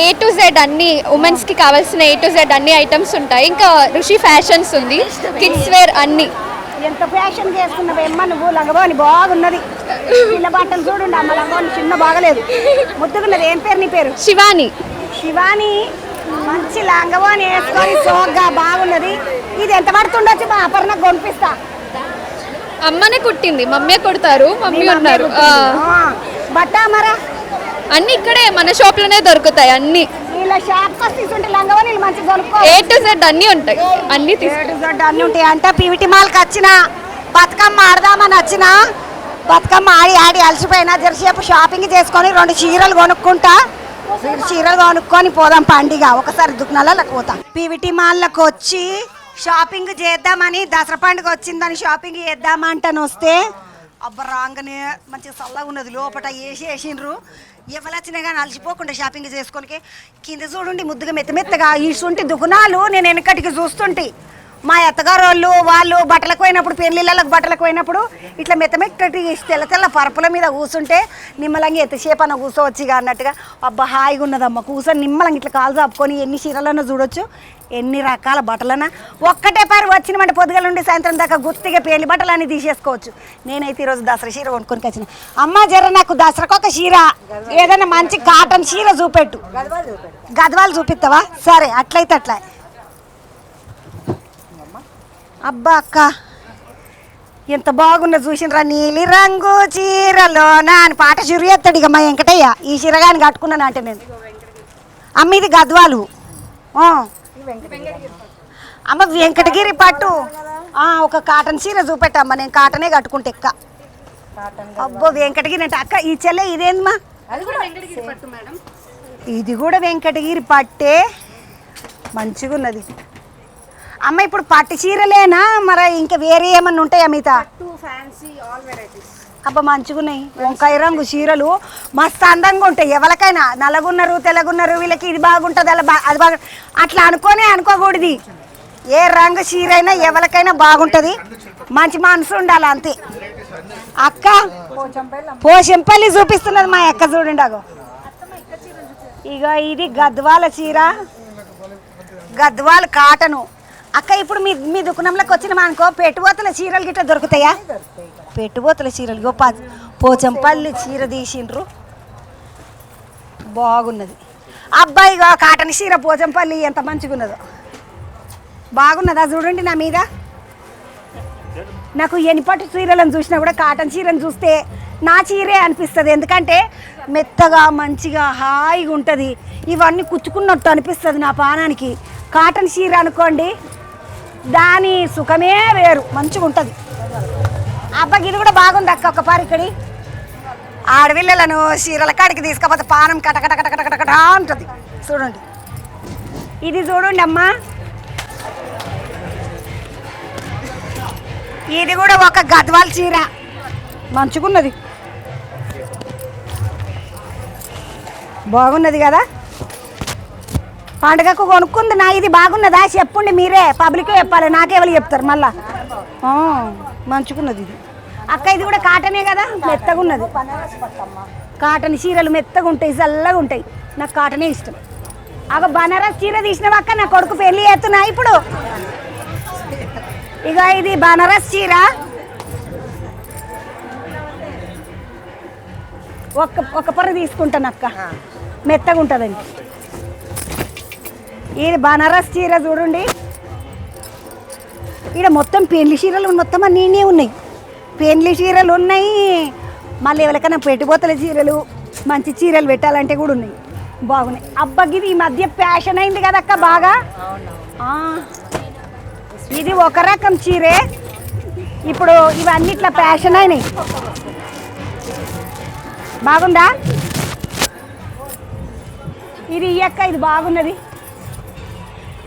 [SPEAKER 10] A to Z అన్ని, ఉమెన్స్ కి కావాల్సిన A to Z అన్ని ఐటమ్స్ ఉంటాయి. ఇంకా ఋషి ఫ్యాషన్స్ ఉంది, కిడ్స్ వేర్ అన్ని.
[SPEAKER 2] ఎంత ఫ్యాషన్ చేసుకున్నావు ఎమ్మ నువ్వు. లంగబోని బాగున్నది, చిన్న బట్టలు చూడండి అమ్మ, లంగబోని చిన్న బాగలేదు, ముద్దుకున్నది. ఏం పేరు నీ పేరు?
[SPEAKER 10] శివాని.
[SPEAKER 2] శివాని, మంచి లంగబోని వేసుకొని సోగ్గా బాగున్నది. ఇది ఎంత పడుతుండొచ్చు? మా అపర్ణకు కొనిపిస్తా.
[SPEAKER 10] అమ్మనే కుట్టింది, మమ్మీ కొడతారు, మమ్మీ ఉన్నారు.
[SPEAKER 2] బట్ట మరా
[SPEAKER 10] అన్ని ఇక్కడే మన షాప్ లోనే దొరుకుతాయి అన్ని.
[SPEAKER 2] ఇలా షాప్ తీసుకుంటే లంగవని మంచి కొనుక్కో.
[SPEAKER 10] A to Z అన్ని ఉంటాయి, అన్ని
[SPEAKER 2] అన్ని ఉంటాయి అంట. పీవీటీ మాల్కి వచ్చిన బతుకమ్మ ఆడదామని వచ్చిన, బతుకమ్మ ఆడి అలసిపోయినా జరసేపు షాపింగ్ చేసుకొని 2 చీరలు కొనుక్కుంటా. చీరలు కొనుక్కొని పోదాం పండుగ. ఒకసారి దుకాణాలకు పోతాం. పీవీటీ మాల్లకు వచ్చి షాపింగ్ చేద్దామని, దసరా పండుగ వచ్చిందని షాపింగ్ చేద్దామంటాను వస్తే అబ్బా రాగానే మంచిగా చల్లగా ఉన్నది లోపల వేసిండ్రు ఎవరొచ్చినా కానీ అలసిపోకుండా షాపింగ్ చేసుకోనికి కింద చూడండి ముద్దుగా మెత్తగా ఇసుంటి దుకుణాలు నేను వెనకటికి చూస్తుంటే మా అత్తగారు వాళ్ళు బట్టలకు పోయినప్పుడు పెళ్ళిళ్ళకు బట్టలకు పోయినప్పుడు ఇట్లా మెత్తమెత్తటి తెల్ల తెల్ల పరుపుల మీద కూర్చుంటే నిమ్మలంగా ఎంతసేపు అన్న కూర్చోవచ్చుగా అన్నట్టుగా అబ్బా హాయిగా ఉన్నదమ్మ కూర్చొని నిమ్మలంగా ఇట్లా కాలు చాపుకొని ఎన్ని చీరలన్నా చూడొచ్చు ఎన్ని రకాల బట్టలన్నా ఒక్కటే పారి వచ్చినమంటే పొద్దుగల నుండి సాయంత్రం దాకా గుర్తిగా పెళ్లి బట్టలు అన్నీ తీసేసుకోవచ్చు. నేనైతే ఈరోజు దసరా చీర కొనుక్కొని వచ్చిన. అమ్మ జర నాకు దసరాకు ఒక చీర ఏదైనా మంచి కాటన్ చీర చూపెట్టు. గద్వాలు చూపిస్తావా? సరే అట్లయితే అట్లా. అబ్బా అక్క ఎంత బాగున్నది చూసినరా, నీలి రంగు చీరలో నా అని పాట చిరు ఎత్తాడు ఇక మా వెంకటయ్య. ఈ చీరగాని కట్టుకున్నాను అంటే నేను. అమ్మ ఇది గద్వాలు. అమ్మ వెంకటగిరి పట్టు ఒక కాటన్ చీర చూపెట్టమ్మ, నేను కాటనే కట్టుకుంటే ఎక్క. అబ్బో వెంకటగిరి అంటే అక్క ఈ చెల్లె ఇదేందమ్మా? ఇది కూడా వెంకటగిరి పట్టే, మంచిగా ఉన్నది. అమ్మ ఇప్పుడు పట్టు చీరలేనా మరి ఇంకా వేరే ఏమన్నా ఉంటాయా మిగతా? అబ్బా మంచిగా ఉన్నాయి. వంకాయ రంగు చీరలు మస్తు అందంగా ఉంటాయి. ఎవరికైనా నల్లగున్నారు తెల్లగున్నారు వీళ్ళకి ఇది బాగుంటుంది అలా అది బాగా అట్లా అనుకోకూడదు. ఏ రంగు చీర అయినా ఎవరికైనా బాగుంటుంది, మంచి మనసు ఉండాలి అంతే. అక్క పోషంపల్లి చూపిస్తున్నది మా అక్క చూడండి. అగో ఇక ఇది గద్వాల చీర, గద్వాల కాటను. అక్క ఇప్పుడు మీ దుకాణంలోకి వచ్చిన అనుకో పెట్టుబోతుల చీరలు గిట్లా దొరుకుతాయా? పెట్టుబోతుల చీరలు పోచంపల్లి చీర తీసిండ్రు బాగున్నది. అబ్బాయిగా కాటన్ చీర పోచంపల్లి ఎంత మంచిగా ఉన్నదో, బాగున్నదా చూడండి. నా మీద నాకు ఎనిపట్టు చీరలను చూసినా కూడా కాటన్ చీరను చూస్తే నా చీరే అనిపిస్తుంది. ఎందుకంటే మెత్తగా మంచిగా హాయిగా ఉంటుంది, ఇవన్నీ కుచ్చుకున్నట్టు అనిపిస్తుంది నా పానానికి. కాటన్ చీర అనుకోండి దాని సుఖమే వేరు, మంచిగా ఉంటుంది. అబ్బాకి ఇది కూడా బాగుంది అక్క. ఒక పారి ఇక్కడి ఆడపిల్లలను చీరల కాడికి తీసుకపోతే పానం కటకటకటకటకట ఉంటుంది చూడండి. ఇది చూడండి అమ్మా, ఇది కూడా ఒక గద్వాల చీర, మంచిగున్నది, బాగున్నది కదా. పండుగకు కొనుక్కుంది నా. ఇది బాగున్నదా చెప్పండి మీరే, పబ్లికే చెప్పాలి, నాకెవరు చెప్తారు మళ్ళా. మంచుకున్నది ఇది అక్క. ఇది కూడా కాటనే కదా, మెత్తగా ఉన్నది. కాటన్ చీరలు మెత్తగా ఉంటాయి, చల్లగా ఉంటాయి. నాకు కాటనే ఇష్టం. అగ బనారస్ చీర తీసినవి అక్క, నా కొడుకు పెళ్ళి చేస్తున్నా ఇప్పుడు. ఇక ఇది బనారస్ చీర, ఒక పొర తీసుకుంటాను అక్క, మెత్తగా ఉంటుందండి. ఇది బనారస్ చీర చూడండి. ఇక్కడ మొత్తం పెళ్లి చీరలు మొత్తం అన్నీ ఉన్నాయి. పెళ్లి చీరలు ఉన్నాయి, మళ్ళీ ఎవరికైనా పెట్టుబోతల చీరలు మంచి చీరలు పెట్టాలంటే కూడా ఉన్నాయి, బాగున్నాయి. అబ్బాకి ఇది ఈ మధ్య ఫ్యాషన్ అయింది కదక్క బాగా. ఇది ఒక రకం చీరే, ఇప్పుడు ఇవన్నీ ఇట్లా ఫ్యాషన్ అయినాయి. బాగుందా? ఇది అక్క ఇది బాగున్నది.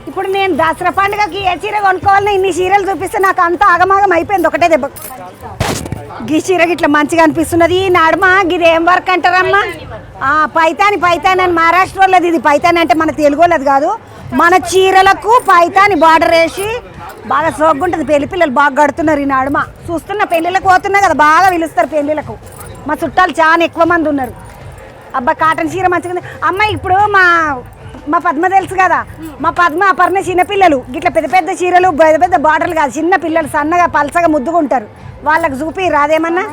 [SPEAKER 2] ఇప్పుడు నేను దసరా పండుగకి ఏ చీర కొనుక్కోవాలని ఇన్ని చీరలు చూపిస్తే నాకు అంత ఆగమాగం అయిపోయింది ఒకటే దెబ్బ. గీ చీర ఇట్లా మంచిగా అనిపిస్తున్నది. ఈ నడుమ గిది ఏం వర్క్ అంటారమ్మా? పైతాని అని మహారాష్ట్రలోది. ఇది పైతాని అంటే మన తెలుగులోది కాదు, మన చీరలకు పైతాని బార్డర్ వేసి బాగా సోగ్గుంటుంది. పెళ్లి పిల్లలు బాగా కడుతున్నారు ఈ నడుమ. చూస్తున్న పెళ్ళిళ్ళకు పోతున్నా కదా, బాగా పిలుస్తారు పెళ్ళిళ్ళకు. మా చుట్టాలు చాలా ఎక్కువ మంది ఉన్నారు. అబ్బా కాటన్ చీర మంచిగా ఉంది. అమ్మ ఇప్పుడు మా పద్మ తెలుసు కదా, మా పద్మ అపర్ణ చిన్నపిల్లలు గిట్లా పెద్ద పెద్ద చీరలు పెద్ద పెద్ద బార్డర్లు కాదు, చిన్న పిల్లలు సన్నగా పలసగా ముద్దుగా ఉంటారు, వాళ్ళకి చూపి రాదేమన్నా?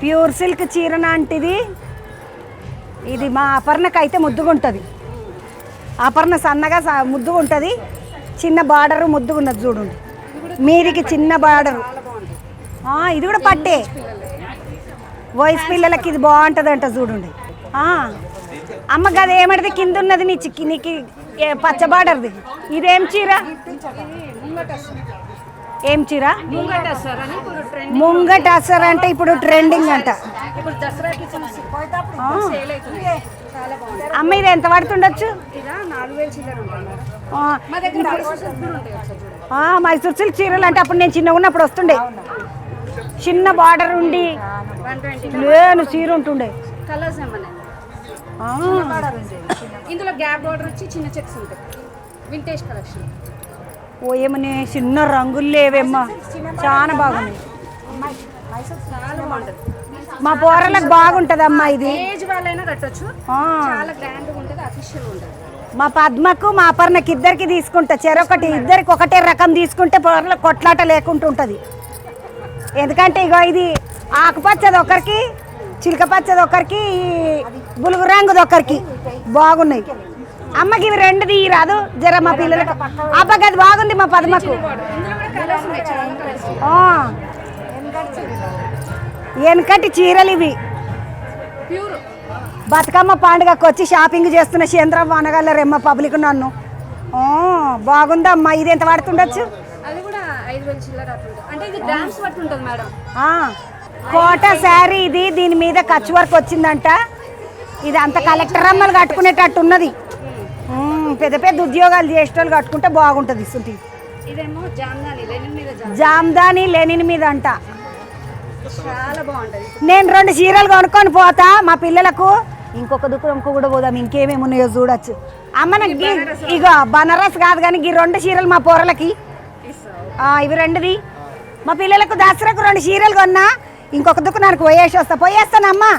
[SPEAKER 2] ప్యూర్ సిల్క్ చీర లాంటిది ఇది. మా అపర్ణకు అయితే ముద్దుగా ఉంటుంది. అపర్ణ సన్నగా ముద్దుగా ఉంటుంది, చిన్న బార్డరు ముద్దుగా ఉన్నది చూడండి. మీదికి చిన్న బార్డరు. ఇది కూడా పట్టే వయసు పిల్లలకి ఇది బాగుంటుంది అంట చూడండి. అమ్మ గది ఏమడిది కింద ఉన్నది నీకు పచ్చ బార్డర్ది. ఇదేం చీర? ఏం చీర? ముంగట అసర్ అంటే ఇప్పుడు ట్రెండింగ్ అంట. అమ్మ ఇది ఎంత పడుతుండొచ్చు? మైసూర్ సిల్క్ చీరలు అంటే అప్పుడు నేను చిన్నగా ఉన్నప్పుడు వస్తుండే, చిన్న బార్డర్ ఉండి లేను చీర ఉంటుండే.
[SPEAKER 12] కలర్స్ ఏమన్నా ఇందులో గ్యాప్ బార్డర్ వచ్చి చిన్న చెక్స్ ఉంటాయి, వింటేజ్ కలెక్షన్.
[SPEAKER 2] ఓ ఏమని చిన్న రంగులు లేవేమ్మా, చాలా బాగున్నాయి.
[SPEAKER 12] చాలా బాగుంటుంది,
[SPEAKER 2] మా పోరలకు బాగుంటది అమ్మా ఇది.
[SPEAKER 12] ఏజ్ వాళ్ళైనా కట్టొచ్చు, చాలా గ్రాండ్ గా ఉంటుంది, అఫీషియల్ ఉంటుంది.
[SPEAKER 2] మా పద్మకు మా అపర్ణకి ఇద్దరికి తీసుకుంటా, చెరొకటి ఇద్దరికి ఒకటే రకం తీసుకుంటే పోరలకు కొట్లాట లేకుండా ఉంటుంది. ఎందుకంటే ఇగో ఇది ఆకుపచ్చది ఒకరికి, చిలక పచ్చది ఒకరికి, బులుగు రంగుది ఒకరికి బాగున్నాయి. అమ్మకి ఇవి రెండుది రాదు జర మా పిల్లలకు. అబ్బకి అది బాగుంది మా పద్మకు. వెనకటి చీరలు ఇవి. బతుకమ్మ పండుగకు వచ్చి షాపింగ్ చేస్తున్న చంద్రబాబు అనగలరేమ్మ పబ్లిక్ నన్ను. బాగుందమ్మా. ఇది ఎంత పడుతుండొచ్చు?
[SPEAKER 12] అది కూడా 5,000 చిల్లర అంటే ఇది గ్రామ్స్ పట్టు ఉంటుంది మేడం.
[SPEAKER 2] కోట శారీ ఇది, దీని మీద కచ్ వర్క్ వచ్చిందంట. ఇది అంత కలెక్టర్ అమ్మలు కట్టుకునేటట్టు ఉన్నది. పెద్ద పెద్ద ఉద్యోగాలు చేసేటోళ్ళు కట్టుకుంటే బాగుంటుంది.
[SPEAKER 12] ఇదేమో జామ్దాని లెనిన్ మీద,
[SPEAKER 2] జామ్దాని లెనిన్ మీద అంట.
[SPEAKER 12] చాలా బాగుంటుంది.
[SPEAKER 2] నేను 2 చీరలు కొనుక్కొని పోతా మా పిల్లలకు. ఇంకొక దుకాణంకు కూడా పోదాం, ఇంకేమేమి ఉన్నాయో చూడొచ్చు. అమ్మ నాకు ఇగో బనారస్ కాదు కానీ ఈ 2 చీరలు మా పోరలకి, ఇవి 2ది మా పిల్లలకు. దసరాకు 2 చీరలు కొన్నా, ఇంకొక దుకాణానికి పోయేస్తానమ్మా.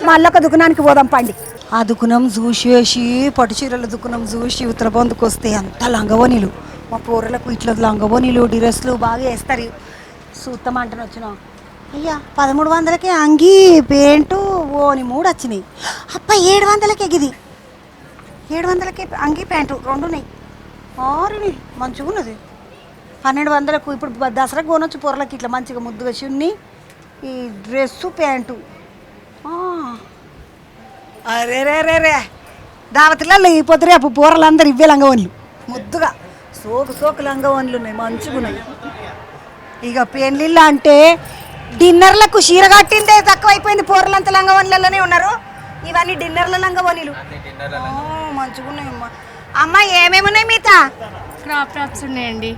[SPEAKER 2] మళ్ళొక దుకాణానికి పోదాం పండి. ఆ దుకాణం చూసేసి, పట్టు చీరల దుకాణం చూసి ఉత్తరబందుకు వస్తే అంత లంగవోనీలు. మా పూరలకు ఇట్లా లంగవోనీలు డ్రెస్సులు బాగా వేస్తారు. సూత్తం అంటని వచ్చినాం. అయ్యా 1300కే అంగి పెయింటు ఓని 3 వచ్చినాయి. అప్ప 700కే ఇది, 700కే అంగి ప్యాంటు 2 ఉన్నాయి. ఆరుని మంచిగా ఉన్నది. 1200కు ఇప్పుడు దసరాకు కొనొచ్చు పొరలకి. ఇట్లా మంచిగా ముద్దుగా చున్ని, ఈ డ్రెస్సు ప్యాంటు. అరే రే రే రే దావతిలో ఈ పొద్దు రేపు పూరలందరూ ఇవే లంగవన్లు, ముద్దుగా సోకు లంగవన్లు ఉన్నాయి, మంచిగా ఉన్నాయి. ఇక పెళ్ళిళ్ళ అంటే డిన్నర్లకు చీర కట్టిందే తక్కువైపోయింది. పూరలంతా లంగవన్లలోనే ఉన్నారు. ఇవన్నీ డిన్నర్ల లంగవన్లు మంచిగా ఉన్నాయమ్మా. అమ్మ ఏమేమి ఉన్నాయి మీతా?
[SPEAKER 13] క్రాప్ టాప్స్ ఉన్నాయండి,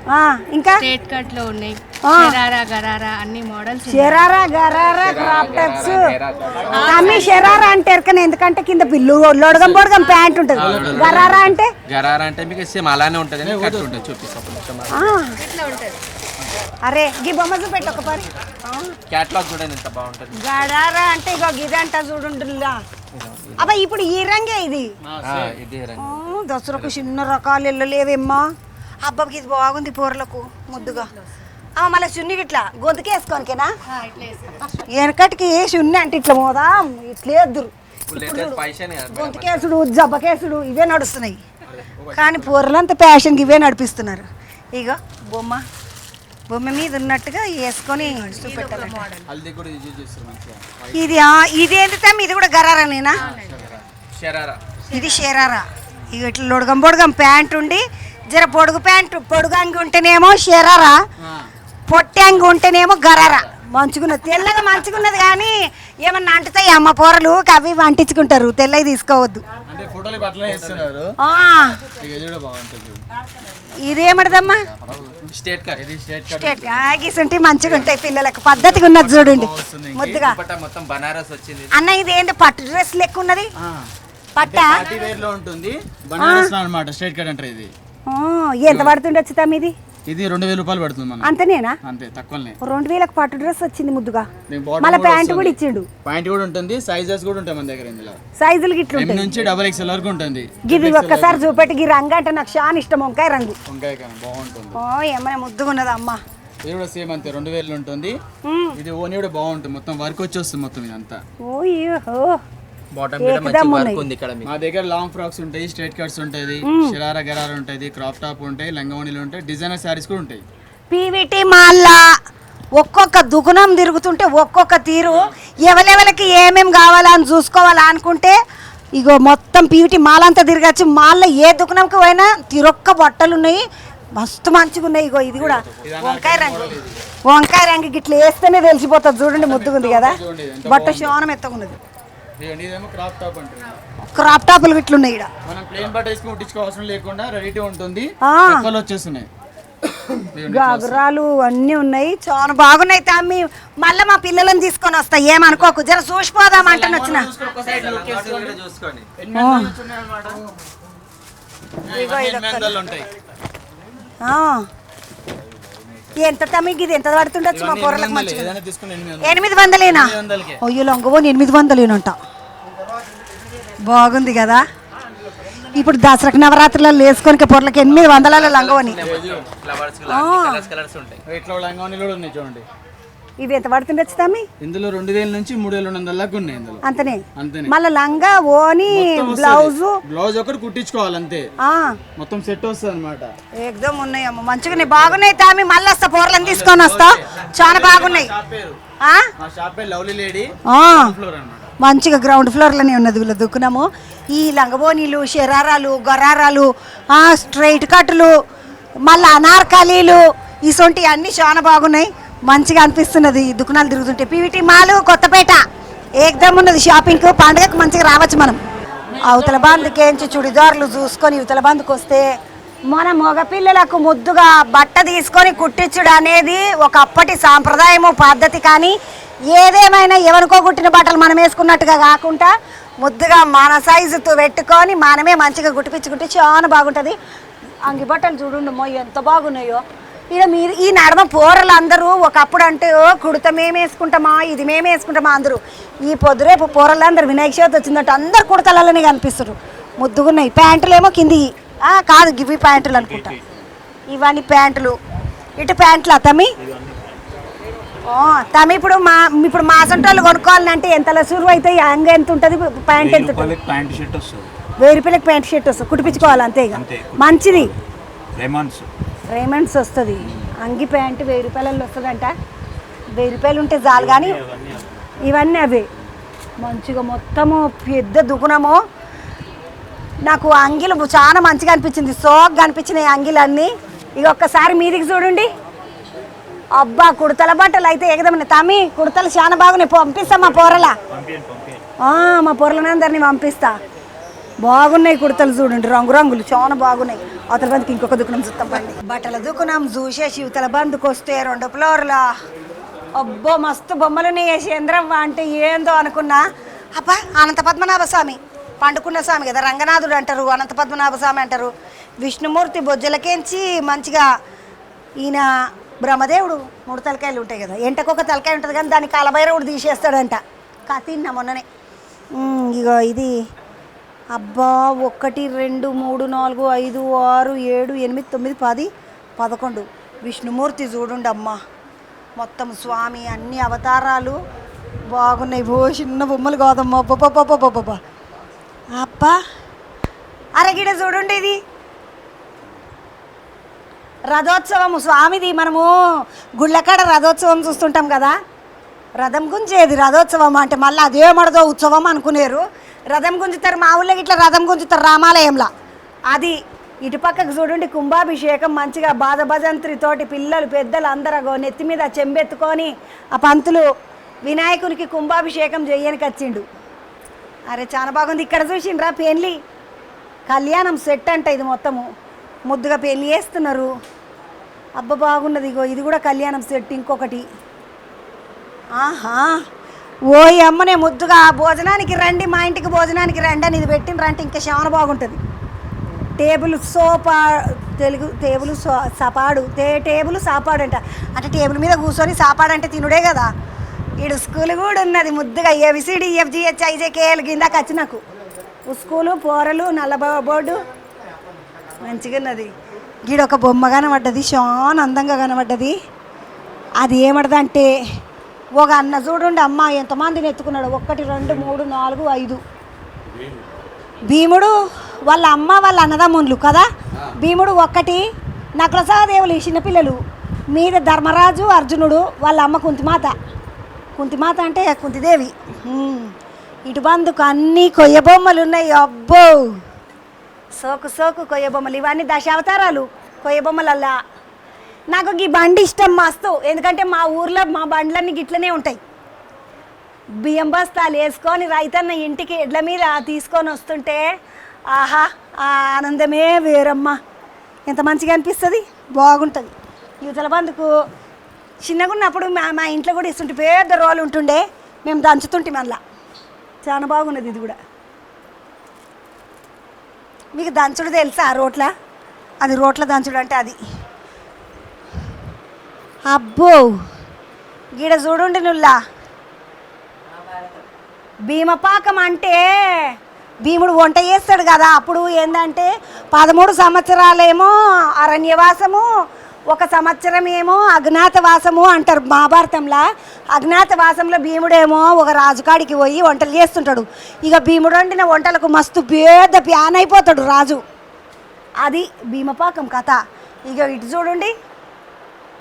[SPEAKER 2] ఇంకా
[SPEAKER 13] స్ట్రైట్ కట్ లో ఉన్నాయి, షరారా గరారా అన్ని models.
[SPEAKER 2] Sharara gharara crop tops అమ్మి. షరారా అంటారు కానీ ఎందుకంటే కింద పిల్లు లొడగం పొడగం ప్యాంట్ ఉంటుంది. గరారా అంటే
[SPEAKER 14] మీకు సేమ్ అలానే ఉంటుంది, చూపిస్తాం.
[SPEAKER 2] అరే గీ బొమ్మ చూపెట్టు ఒక పని.
[SPEAKER 14] క్యాటలాగ్ చూడండి ఎంత బాగుంటుంది.
[SPEAKER 2] గరారా అంటే ఇగో గిదంట చూడుంటుందా. అబ్బా ఇప్పుడు ఈ రంగే ఇది. దసరకు చిన్న రకాలు వెళ్ళలేవేమ్మా. అబ్బాకి ఇది బాగుంది పూరలకు ముద్దుగా. మళ్ళీ చున్ని ఇట్లా గొంతుకే వేసుకోనికేనా? వెనకటికి చున్ని అంటే ఇట్లా మోదాం, ఇట్లా ఎద్దురు. గొంతుకేసుడు జబ్బకేసుడు ఇవే నడుస్తున్నాయి. కానీ పూరలంతా ఫ్యాషన్కి ఇవే నడిపిస్తున్నారు. ఇక బొమ్మ మీద ఉన్నట్టుగా వేసుకొని చూపెట్టాలి. ఇది ఏంటి తమ్మి? ఇది కూడా గరారానేనా? ఇది షరారా. ఇక ఇట్లా లొడగం పొడగం ప్యాంట్ ఉండి, జర పొడుగు ప్యాంటు పొడుగంగి ఉంటేనేమో షరారా, పొట్టంగి ఉంటేనేమో గరారా. మంచుకున్నది, తెల్లగా మంచుకున్నది. కానీ ఏమన్నా అంటుతాయి అమ్మ పోరలు అవి అంటించుకుంటారు. తెల్లవి తీసుకోవద్దు. ఇదేమడదమ్మా? గీసుంటే మంచిగా ఉంటాయి పిల్లలకు. పద్ధతిగా ఉన్నది చూడండి ముద్దుగా. అన్న ఇది ఏంటి పట్టు డ్రెస్ లెక్క ఉన్నది? పట్ట ఎంత పడుతుండొచ్చు తమ్మి ఇది?
[SPEAKER 5] ఇది 2000 రూపాయలు పడుతుంది.
[SPEAKER 2] అంతేనేనా?
[SPEAKER 5] అంతే, తక్కువనే.
[SPEAKER 2] 2000కు పట్టు డ్రెస్ వచ్చింది ముద్దుగా. మళ్ళీ ప్యాంట్ కూడా ఇచ్చిండు.
[SPEAKER 5] ప్యాంట్ కూడా ఉంటుంది, సైజెస్ కూడా ఉంటాయి మన దగ్గర. ఇందులో
[SPEAKER 2] సైజులు గిట్ల
[SPEAKER 5] M నుంచి XXL వరకు ఉంటుంది.
[SPEAKER 2] ఇది ఒక్కసారి చూపెట్టి. ఈ రంగు అంటే నాకు చాలా ఇష్టం, వంకాయ రంగు.
[SPEAKER 5] వంకాయ బాగుంటుంది.
[SPEAKER 2] ఏమైనా ముద్దుగా ఉన్నది అమ్మ.
[SPEAKER 5] ఇది కూడా సేమ్ అంతే 2000 ఉంటుంది. ఇది ఓని కూడా బాగుంటుంది, మొత్తం వర్క్ వచ్చేస్తుంది మొత్తం ఇదంతా. మా దగ్గర లాంగ్ ఫ్రాక్స్ ఉంటాయి, స్ట్రైట్ కట్స్ ఉంటుంది, షరారా గరారా ఉంటుంది, క్రాప్ టాప్ ఉంటాయి, లంగవణిలు ఉంటాయి, డిజైనర్ శారీస్ కూడా ఉంటాయి.
[SPEAKER 2] పీవీటీ మాల్లా ఒక్కొక్క దుకాణం తిరుగుతుంటే ఒక్కొక్క తీరు. ఎవరెవరికి ఏమేమి కావాలని చూసుకోవాలా అనుకుంటే ఇగో మొత్తం పీవీటీ మాల్ అంతా తిరగచ్చు. మాల్లో ఏ దుకాణంకి పోయినా తిరొక్క బట్టలు ఉన్నాయి, మస్తు మంచిగా ఉన్నాయి. ఇగో ఇది కూడా వంకాయ రంగు గిట్ల వేస్తేనే తెలిసిపోతుంది. చూడండి ముద్దుగుంది కదా, బట్ట శోనం ఎత్తగున్నది.
[SPEAKER 5] ఇదేమో క్రాప్ టాప్ అంటారు.
[SPEAKER 2] క్రాప్ టాపులు ఇట్లున్నాయి ఇక్కడ.
[SPEAKER 5] మనం ప్లేన్ బట్ట వేసుకుని కుట్టించుకోవాల్సిన లేకుండా రెడీ ఉంటుంది.
[SPEAKER 2] ఆ.
[SPEAKER 5] ఎక్కువలు వచ్చేస్తున్నాయి.
[SPEAKER 2] గాగురాలు అన్నీ ఉన్నాయి, చాలా బాగున్నాయి తమ్మి. మళ్ళీ మా పిల్లలను తీసుకొని వస్తా, ఏమనుకోకు, జర చూసిపోదాం అంటాను వచ్చిన.
[SPEAKER 14] చూసుకోండి.
[SPEAKER 2] ఎంత తమ్మికి ఇది ఎంత పడుతుండొచ్చు మా పొరలకు మంచిగా? 800ఏనా? అయ్యో లంగవోని 800ఏనంట. బాగుంది కదా. ఇప్పుడు దసరాకు నవరాత్రులలో వేసుకొని పొరలకు 800 లంగవని.
[SPEAKER 5] చూడండి
[SPEAKER 2] ఇవి ఎంత పడుతుండొచ్చు తమ్మి?
[SPEAKER 5] ఇందులో 2000 నుంచి 3200 దాకా ఉన్నాయి. ఇందులో
[SPEAKER 2] అంతనే.
[SPEAKER 5] అంతనే.
[SPEAKER 2] మళ్ళీ లంగా ఓని
[SPEAKER 5] బ్లౌజ్ ఒకటి కుట్టించుకోవాలి అంతే. మొత్తం సెట్ వస్తుంది అనమాట.
[SPEAKER 2] ఏకదం ఉన్నాయమ్మ, మంచిగా బాగున్నాయి తామి. మళ్ళీ వస్తా, పొరలను తీసుకొని వస్తా, చాలా బాగున్నాయి. మంచిగా గ్రౌండ్ ఫ్లోర్ లోనే ఉన్నది వీళ్ళ దుకాణము. ఈ లంగబోనీలు, శరారాలు, గరారాలు, స్ట్రైట్ కట్లు, మళ్ళీ అనార్కలీలు, ఇసొంటి అన్ని చాలా బాగున్నాయి. మంచిగా అనిపిస్తున్నది దుకాణాలు తిరుగుతుంటే. పీవీటీ మాల్ కొత్తపేట ఏకదమ్ ఉన్నది షాపింగ్. పండుగకు మంచిగా రావచ్చు మనం. అవతల బందుకేంచి చుడిదార్లు చూసుకొని ఇవతల బందుకు వస్తే మన మగపిల్లలకు ముద్దుగా బట్ట తీసుకొని కుట్టించుడు అనేది ఒకప్పటి సాంప్రదాయము, పద్ధతి. కానీ ఏదేమైనా ఎవరికో కుట్టిన బట్టలు మనం వేసుకున్నట్టుగా కాకుండా ముద్దుగా మన సైజుతో పెట్టుకొని మనమే మంచిగా కుట్టిపించుకుంటే చాలా బాగుంటుంది. అంగి బట్టలు చూడుండమ్మో ఎంత బాగున్నాయో. ఇక మీరు ఈ నడమ పోరలు అందరూ ఒకప్పుడు అంటే కుడత మేము వేసుకుంటామా, ఇది మేము వేసుకుంటామా అందరూ. ఈ పొద్దురేపు పోరలు అందరూ వినాయక చవితి వచ్చిందంటే అందరు కుడతలలోనే కనిపిస్తారు. ముద్దుగున్నాయి. ప్యాంటులు ఏమో కింది కాదు, గివి ప్యాంటులు అనుకుంటా. ఇవన్నీ ప్యాంటులు. ఇటు ప్యాంట్లు తమ్మి. తమ్మి ఇప్పుడు మా సొంటోళ్ళు కొనుక్కోవాలంటే ఎంతలా సురువు అవుతాయి? అంగ ఎంత ఉంటుంది, ప్యాంట్ ఎంత ఉంటుంది? 1000 రూపాయలకి ప్యాంట్ షర్ట్ వస్తుంది, కుట్టిపించుకోవాలి అంతే. ఇక మంచిది రేమండ్స్ వస్తుంది. అంగి ప్యాంటు 1000 రూపాయలలో వస్తుందంట. 1000 రూపాయలు ఉంటే చాలు. కానీ ఇవన్నీ అవే మంచిగా మొత్తము పెద్ద దుకాణము. నాకు అంగిలు చాలా మంచిగా అనిపించింది, సోగ్గా అనిపించినాయి అంగిలన్నీ. ఇక ఒక్కసారి మీదికి చూడండి. అబ్బా కుడతల బట్టలు అయితే ఏకదమ్మ తమ్మి. కుడతలు చాలా బాగున్నాయి, పంపిస్తా మా పొరలా. మా పొరలందరినీ పంపిస్తా. బాగున్నాయి కుడతలు చూడండి, రంగురంగులు చాలా బాగున్నాయి. అవతల బందుకి ఇంకొక దుకాణం చూస్తాం పండి. బట్టల దుకాణం చూసేసి ఇవతల బందుకు వస్తే 2 ఫ్లోర్లా అబ్బో మస్తు బొమ్మలు చంద్రవ్వ అంటే ఏందో అనుకున్నా. అబ్బా అనంత పద్మనాభ స్వామి పండుకున్న స్వామి కదా, రంగనాథుడు అంటారు, అనంత పద్మనాభ స్వామి అంటారు. విష్ణుమూర్తి బొజ్జలకేంచి మంచిగా ఈయన బ్రహ్మదేవుడు 3 తలకాయలు ఉంటాయి కదా, ఎంటకొక తలకాయ ఉంటుంది కానీ దాన్ని కాలభైరవుడు తీసేస్తాడంట. తిన్నా మొన్ననే. ఇగో ఇది అబ్బా 1 2 3 4 5 6 7 8 9 10 11 విష్ణుమూర్తి చూడండి అమ్మ. మొత్తం స్వామి అన్ని అవతారాలు బాగున్నాయి. చిన్న బొమ్మలు కాదమ్మా. అబ్బా అబ్బా అరగిడ చూడండి, ఇది రథోత్సవము స్వామిది. మనము గుళ్ళకాడ రథోత్సవం చూస్తుంటాం కదా, రథం గుంజేది రథోత్సవం అంటే. మళ్ళీ అదేమడదో ఉత్సవం అనుకునేరు. రథం గుంజుతారు మా ఊళ్ళో, ఇట్లా రథం గుంజుతారు రామాలయంలో. అది ఇటుపక్కకు చూడండి కుంభాభిషేకం. మంచిగా బాధభజంత్రితోటి పిల్లలు పెద్దలు అందరూ నెత్తి మీద చెంబెత్తుకొని ఆ పంతులు వినాయకునికి కుంభాభిషేకం చేయడానికి వచ్చిండు. అరే చాలా బాగుంది. ఇక్కడ చూసిండ్రా పెళ్ళి కళ్యాణం సెట్ అంట. ఇది మొత్తము ముద్దుగా పెళ్ళి చేస్తున్నారు. అబ్బా బాగున్నది. ఇగో ఇది కూడా కళ్యాణం సెట్. ఇంకొకటి ఓయ్ అమ్మనే ముద్దుగా భోజనానికి రండి, మా ఇంటికి భోజనానికి రండి అని ఇది పెట్టినరంటే ఇంకా చాలా బాగుంటుంది. టేబుల్ సోపా, తెలుగు టేబుల్ సపాడు, టేబుల్ సాపాడు అంట. అంటే టేబుల్ మీద కూర్చొని సాపాడు అంటే తినుడే కదా. ఈడు స్కూల్ కూడా ఉన్నది ముద్దుగా. ABCD EFGH IJKL కిందాక వచ్చి నాకు స్కూలు పోరలు నల్ల బోర్డు మంచిగా ఉన్నది. గీడొక బొమ్మ కనబడ్డది, చాలా అందంగా కనబడ్డది. అది ఏమడదంటే ఒక అన్న చూడండి అమ్మ ఎంతమందిని ఎత్తుకున్నాడు. 1 2 3 4 5 భీముడు వాళ్ళ అమ్మ వాళ్ళ అన్నదమ్ముళ్ళు కదా. భీముడు 1, నకుల సహదేవులు చిన్నపిల్లలు, మీద ధర్మరాజు అర్జునుడు, వాళ్ళ అమ్మ కుంతిమాత. కుంతిమాత అంటే కుంతిదేవి. ఇటు బందుకు అన్నీ కొయ్య బొమ్మలు ఉన్నాయి. అబ్బో సోకు కొయ్య బొమ్మలు. ఇవన్నీ దశావతారాలు కొయ్య బొమ్మలల్లా. నాకు ఈ బండి ఇష్టం మస్తు. ఎందుకంటే మా ఊర్లో మా బండ్లన్నీ గిట్లనే ఉంటాయి. బియ్యం బస్తాలు వేసుకొని రైతన్న ఇంటికి ఎడ్ల మీద తీసుకొని వస్తుంటే ఆహా ఆ ఆనందమే వేరమ్మా. ఎంత మంచిగా అనిపిస్తుంది, బాగుంటుంది. యువతల బందుకు చిన్నగా ఉన్నప్పుడు మా ఇంట్లో కూడా ఇస్తుంటే పెద్ద రోలు ఉంటుండే, మేము దంచుతుంటే మళ్ళా చాలా బాగున్నది. ఇది కూడా మీకు దంచుడు తెలుసా? రోట్ల అది రోట్ల దంచుడు అంటే అది. అబ్బో గీడ చూడుండి నుల్లా భీమపాకం అంటే భీముడు వంట చేస్తాడు కదా. అప్పుడు ఏంటంటే 13 సంవత్సరాలేమో అరణ్యవాసము, 1 సంవత్సరం ఏమో అజ్ఞాతవాసము అంటారు మహాభారతంలో. అజ్ఞాతవాసంలో భీముడేమో ఒక రాజుకాడికి పోయి వంటలు చేస్తుంటాడు. ఇక భీముడు వండిన వంటలకు మస్తు పెద్ద ప్యాన్ అయిపోతాడు రాజు. అది భీమపాకం కథ. ఇక ఇటు చూడండి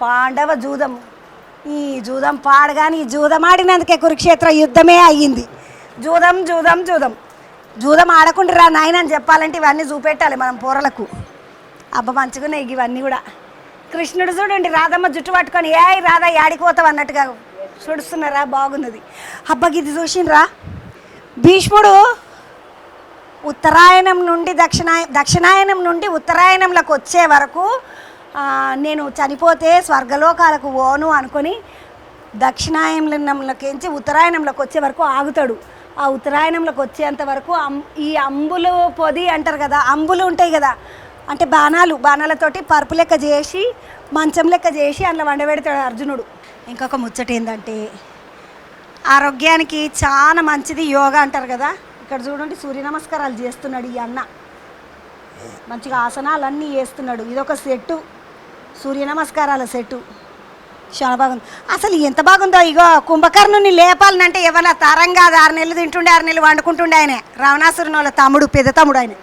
[SPEAKER 2] పాండవ జూదం. ఈ జూదం పాడగాని ఈ జూదం ఆడినందుకే కురుక్షేత్ర యుద్ధమే అయ్యింది. జూదం జూదం జూదం జూదం ఆడకుండా రా నాయన అని చెప్పాలంటే ఇవన్నీ చూపెట్టాలి మనం పోరలకు. అబ్బ మంచిగున్నాయి ఇవన్నీ కూడా. కృష్ణుడు చూడండి రాధమ్మ జుట్టు పట్టుకొని ఏ రాధా యాడిపోతావు అన్నట్టుగా చూడుస్తున్నారా, బాగున్నది. అబ్బకి ఇది చూసిండ్రా భీష్ముడు ఉత్తరాయణం నుండి దక్షిణాయనం నుండి ఉత్తరాయణంలోకి వచ్చే వరకు నేను చనిపోతే స్వర్గలోకాలకు పోను అనుకొని దక్షిణాయనంలోకించి ఉత్తరాయణంలోకి వచ్చే వరకు ఆగుతాడు. ఆ ఉత్తరాయణంలోకి వచ్చేంత వరకు ఈ అంబులు పొది అంటారు కదా, అంబులు ఉంటాయి కదా, అంటే బాణాలతోటి పరుపు లెక్క చేసి మంచం లెక్క చేసి అందులో వండబెడతాడు అర్జునుడు. ఇంకొక ముచ్చట ఏంటంటే ఆరోగ్యానికి చాలా మంచిది యోగా అంటారు కదా. ఇక్కడ చూడండి సూర్య నమస్కారాలు చేస్తున్నాడు ఈ అన్న, మంచిగా ఆసనాలన్నీ చేస్తున్నాడు. ఇదొక సెట్టు, సూర్య నమస్కారాల సెట్టు, చాలా బాగుంది. అసలు ఎంత బాగుందో. ఇగో కుంభకర్ణుని లేపాలనంటే ఎవరైనా తరం కాదు, 6 నెలలు తింటుండే 6 నెలలు వండుకుంటుండే. ఆయనే రావణాసురుని వాళ్ళ తమ్ముడు, పెద్ద తమ్ముడు ఆయన.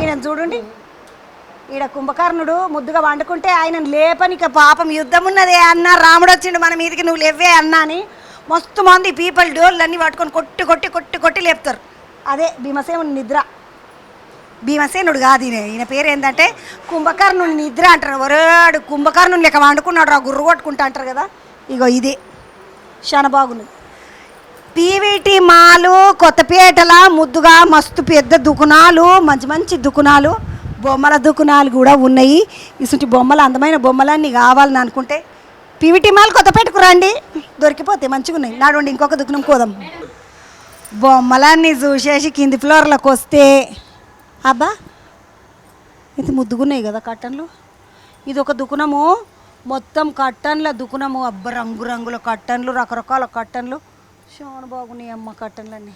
[SPEAKER 2] ఈయన చూడండి ఈడ కుంభకర్ణుడు ముద్దుగా వండుకుంటే ఆయన లేపనిక పాపం యుద్ధం ఉన్నదే అన్న, రాముడు వచ్చిండు మన మీదకి నువ్వు లేవే అన్నా అని మస్తు మంది పీపుల్ డోర్లన్నీ పట్టుకొని కొట్టి కొట్టి కొట్టి కొట్టి లేపుతారు. అదే భీమసేనుడి నిద్ర. భీమసేనుడు కాదు ఈయన పేరు ఏంటంటే కుంభకర్ణుని నిద్ర అంటారు. ఒరేడు కుంభకర్ణుని లెక్క వండుకున్నాడు రా గుర్రు కొట్టుకుంటా అంటారు కదా. ఇగో ఇదే చాలా బాగున్నది. పీవీటీ మాలు కొత్తపేటల ముద్దుగా మస్తు పెద్ద దుకాణాలు, మంచి మంచి దుకాణాలు, బొమ్మల దుకాణాలు కూడా ఉన్నాయి. ఇసుంటి బొమ్మలు అందమైన బొమ్మలన్నీ కావాలని అనుకుంటే పీవీటీ మాల్ కొత్తపేటకు రండి, దొరికిపోతే మంచిగా ఉన్నాయి. నాడుండి ఇంకొక దుకాణం కోదాం. బొమ్మలన్నీ చూసేసి కింది ఫ్లోర్లకు వస్తే అబ్బా ఇది ముద్దుగున్నాయి కదా కట్టన్లు. ఇది ఒక దుకాణము, మొత్తం కట్టన్ల దుకాణము. అబ్బ రంగురంగుల కట్టన్లు, రకరకాల కట్టన్లు, చాలా బాగున్నాయి అమ్మ కట్టన్లన్నీ.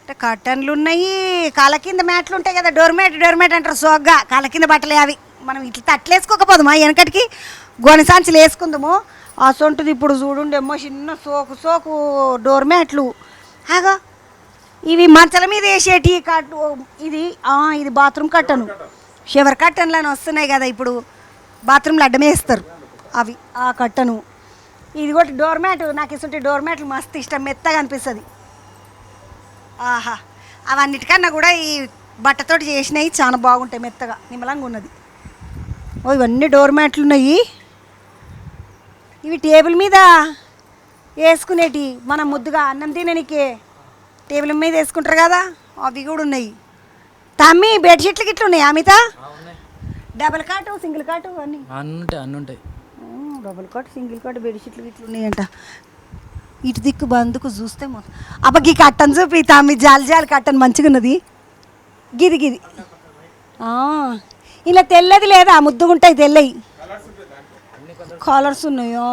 [SPEAKER 2] అంటే కట్టన్లు ఉన్నాయి, కాళ్ళ కింద మ్యాట్లు ఉంటాయి కదా, డోర్మేట్ అంటారు సోగ్గా. కాళ్ళ కింద బట్టలే అవి, మనం ఇట్లా తట్లేసుకోకపోదామా వెనకటికి గోనెసాంచులు వేసుకుందాము. ఆ సొంటుది ఇప్పుడు చూడుండేమో చిన్న సోకు డోర్మేట్లు. ఆగా ఇవి మంచల మీద వేసేటి కట్టు. ఇది బాత్రూమ్ కట్టను, షవర్ కట్టన్లు అని వస్తున్నాయి కదా ఇప్పుడు, బాత్రూమ్లో అడ్డమే వేస్తారు అవి, ఆ కట్టను. ఇది కూడా డోర్మ్యాట్. నాకు ఇస్తుంటే డోర్మ్యాట్లు మస్తు ఇష్టం, మెత్తగా అనిపిస్తుంది. ఆహా అవన్నిటికన్నా కూడా ఈ బట్టతోటి చేసినవి చాలా బాగుంటాయి, మెత్తగా నిమ్మలంగా ఉన్నది. ఓ ఇవన్నీ డోర్మ్యాట్లు ఉన్నాయి. ఇవి టేబుల్ మీద వేసుకునేటి, మనం ముద్దుగా అన్నం తిననికే టేబుల్ మీద వేసుకుంటారు కదా, అవి కూడా ఉన్నాయి. తమ్మి బెడ్షీట్లు గిట్లు ఉన్నాయి అమిత? డబుల్ కాటు సింగిల్ కాటు అన్నీ
[SPEAKER 15] ఉంటాయి.
[SPEAKER 2] డబుల్ కాటు సింగిల్ కాటు బెడ్షీట్లు గిట్లు ఉన్నాయంట. ఇటు దిక్కు బందుకు చూస్తే మొత్తం అబ్బకి కట్టను చూపి తమ్మి, జాలి కట్టను మంచిగా ఉన్నది. గిది ఇలా తెల్లది లేదా, ముద్దుగుంటాయి తెల్లయి కలర్స్ ఉన్నాయో.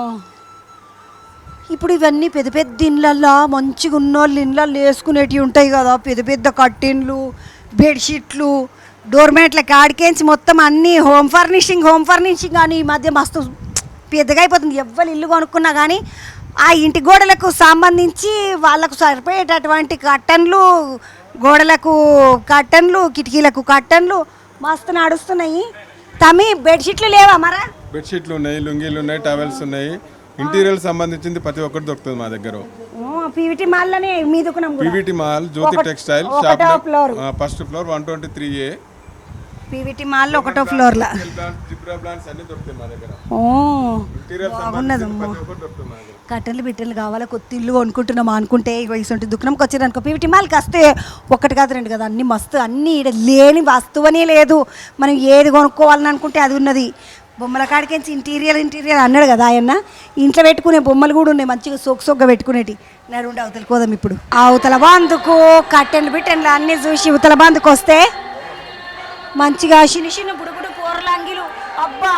[SPEAKER 2] ఇప్పుడు ఇవన్నీ పెద్ద పెద్ద ఇండ్లల్లో మంచిగా ఉన్నోళ్ళు ఇండ్లల్లో వేసుకునేటివి ఉంటాయి కదా, పెద్ద పెద్ద కట్టెన్లు, బెడ్షీట్లు, డోర్మేట్లకి ఆడికేంచి మొత్తం అన్నీ హోమ్ ఫర్నిషింగ్ కానీ ఈ మధ్య మస్తు పెద్దగా అయిపోతుంది. ఎవ్వరు ఇల్లు కొనుక్కున్నా కానీ ఆ ఇంటి గోడలకు సంబంధించి వాళ్ళకు సరిపోయేటటువంటి కట్టన్లు, గోడలకు కట్టన్లు, కిటికీలకు కట్టన్లు మస్తు నడుస్తున్నాయి. తమ్మి బెడ్షీట్లు లేవా మరా?
[SPEAKER 16] బెడ్షీట్లు ఉన్నాయి, లుంగీలు ఉన్నాయి, టవల్స్ ఉన్నాయి. ఇంటీరియర్ సంబంధించింది ప్రతి ఒక్కటి దొరుకుతుంది మా దగ్గర.
[SPEAKER 2] పీవీటీ మాల్లోనే మీ దుకాణం కూడా?
[SPEAKER 16] PVT mall Jyothi textile shop first floor 123A.
[SPEAKER 2] PVT మాల్లో 1వ ఫ్లోర్లో
[SPEAKER 16] జిబ్రా బ్రాండ్స్ అన్ని దొరుకుతాయి మా దగ్గర. ఇంటీరియర్
[SPEAKER 2] బాగున్నదమ్మా.
[SPEAKER 16] ప్రతి ఒక్కటి దొరుకుతుంది మా దగ్గర.
[SPEAKER 2] కట్టెలు బిట్టెలు కావాలా, కొత్త ఇల్లు కొనుక్కుంటున్నాం అనుకుంటే ఇటువంటి దుకాణంకి వచ్చారనుకో పీవీటీ మాల్కి వస్తే ఒకటి కాదు రెండు కదా, అన్ని మస్తు, అన్నీ ఈడ లేని వస్తువనే లేదు. మనం ఏది కొనుక్కోవాలని అనుకుంటే అది ఉన్నది. బొమ్మల కాడికించి ఇంటీరియర్ అన్నాడు కదా ఆయన, ఇంట్లో పెట్టుకునే బొమ్మలు కూడా ఉన్నాయి మంచిగా సోగ్గా పెట్టుకునేటి. నడుండి అవతల కోదాం ఇప్పుడు. అవతల బాందుకు కట్టెలు బిట్టెలు అన్నీ చూసి ఇవతల బాందుకు వస్తే మంచిగా చిన్న బుడుబుడు కూరల అంగిలు, అబ్బా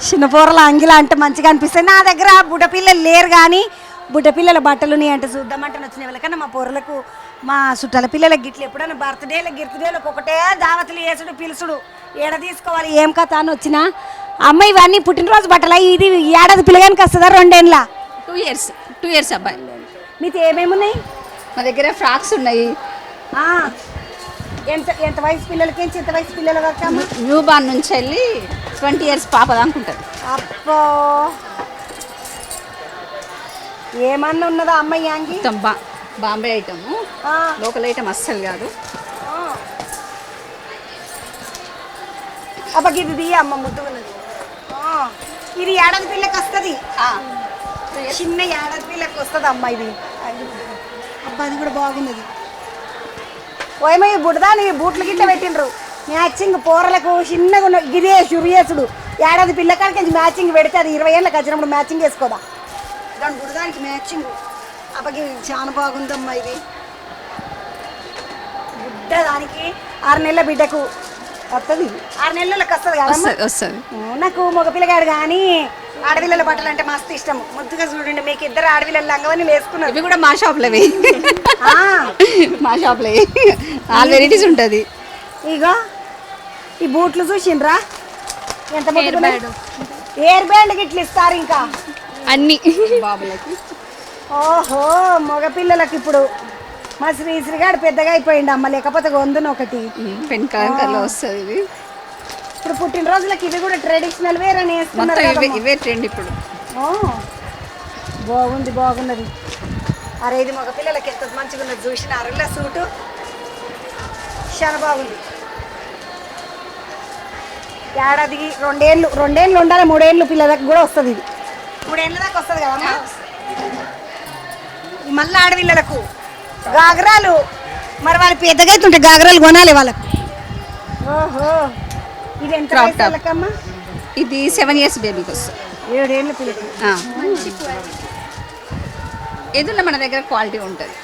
[SPEAKER 2] చిన్న పూరల అంగిలా అంటే మంచిగా అనిపిస్తాయి. నా దగ్గర బుడ్డపిల్లలు లేరు కానీ బుడ్డపిల్లల బట్టలు అంటే చూద్దామంటే నచ్చిన వాళ్ళకన్నా మా పూరలకు మా చుట్టాల పిల్లలకి గిట్లు ఎప్పుడైనా గిర్తుడేలకు ఒకటే దావతులు వేసుడు పిలుచుడు, ఏడ తీసుకోవాలి ఏం కథ అని వచ్చినా అమ్మ ఇవన్నీ పుట్టినరోజు బట్టల. ఇది ఏడాది పిల్లగానికి వస్తుందా 2 ఏళ్ళ?
[SPEAKER 12] 2 ఇయర్స్ అబ్బాయి.
[SPEAKER 2] మీకు ఏమేమి ఉన్నాయి?
[SPEAKER 12] మా దగ్గర ఫ్రాక్స్ ఉన్నాయి.
[SPEAKER 2] ఎంత వయసు పిల్లలకి ఎంత వయసు పిల్లల వరకు?
[SPEAKER 12] న్యూ బార్న్ నుంచి వెళ్ళి 20 ఇయర్స్ పాప దాకుంటుంది.
[SPEAKER 2] అప్పో ఏమన్నా ఉన్నదా అమ్మాయి యాంగి?
[SPEAKER 12] మొత్తం బాంబే ఐటమ్, లోకల్ ఐటమ్ అస్సలు కాదు.
[SPEAKER 2] అబ్బా ఇది అమ్మ ముద్దుగున్నది. ఇది ఏడాది పిల్లకి వస్తుంది, చిన్న ఏడాది పిల్లకి వస్తుంది అమ్మ ఇది. అబ్బా అది కూడా బాగున్నది. ఓయమ్మ ఈ బుడదాని బూట్లు గిట్ల పెట్టిండ్రు మ్యాచింగ్ పూరలకు చిన్నగా ఉన్న ఇదే షురియేసుడు. ఏడాది పిల్లకాడికి మ్యాచింగ్ పెడితే అది 20 ఏళ్ళకి వచ్చినప్పుడు మ్యాచింగ్ వేసుకోదా దాని బుడదానికి మ్యాచింగ్. అబ్బకి చాలా బాగుందమ్మా ఇది. బుడ్డ దానికి 6 నెలల బిడ్డకు వస్తుంది, 6 నెలలకు వస్తుంది కదా
[SPEAKER 12] వస్తుంది.
[SPEAKER 2] నాకు మగపిల్లగాడు కానీ ఆడపిల్లల బట్టలు అంటే మస్తు ఇష్టం. ముద్దుగా చూడండి, మీకు 2 ఆడపిల్లలు లంగవని వేసుకున్నారు.
[SPEAKER 12] ఇవి కూడా మా షాప్లోవి, మా షాప్లో ఆల్ వెరైటీస్ ఉంటుంది.
[SPEAKER 2] ఇగో ఈ బూట్లు చూసిండ్రా ఎంత ఎయిర్ బ్యాండ్ గిట్లు ఇస్తారు ఇంకా
[SPEAKER 12] అన్ని బాబులకి.
[SPEAKER 2] ఓహో మగపిల్లలకి ఇప్పుడు మా శ్రీగాడు పెద్దగా అయిపోయింది అమ్మ, లేకపోతే గొంతున ఒకటి
[SPEAKER 12] పెన్ కలర్లో వస్తుంది. ఇది
[SPEAKER 2] ఇప్పుడు పుట్టినరోజులకి ఇవి కూడా ట్రెడిషనల్ వేర్ అని వేస్తున్నారు.
[SPEAKER 12] ఇవే ట్రెండ్ ఇప్పుడు.
[SPEAKER 2] బాగున్నది. అరే ఇది మగపిల్లలకి ఎంత మంచిగా ఉన్నది చూసిన అరల సూటు చాలా బాగుంది. ఏడాదికి 2 ఏళ్ళు ఉండాలి, 3 ఏళ్ళు పిల్లలకు కూడా వస్తుంది. ఇది 3 ఏళ్ళ దాకా వస్తుంది కదా మళ్ళీ ఆడపిల్లలకు గాగరాలు. మరి వాళ్ళు పెద్దగా అవుతుంటే గాగరాలు కొనాలి వాళ్ళకు. ఓహో ఇది ఎంత వయసులకమ్మా?
[SPEAKER 12] ఇది 7 ఇయర్స్ బేబీకి వస్తుంది.
[SPEAKER 2] 7 ఏళ్ళ పిల్లలు.
[SPEAKER 12] ఏదన్నా మన దగ్గర క్వాలిటీ ఉంటుంది.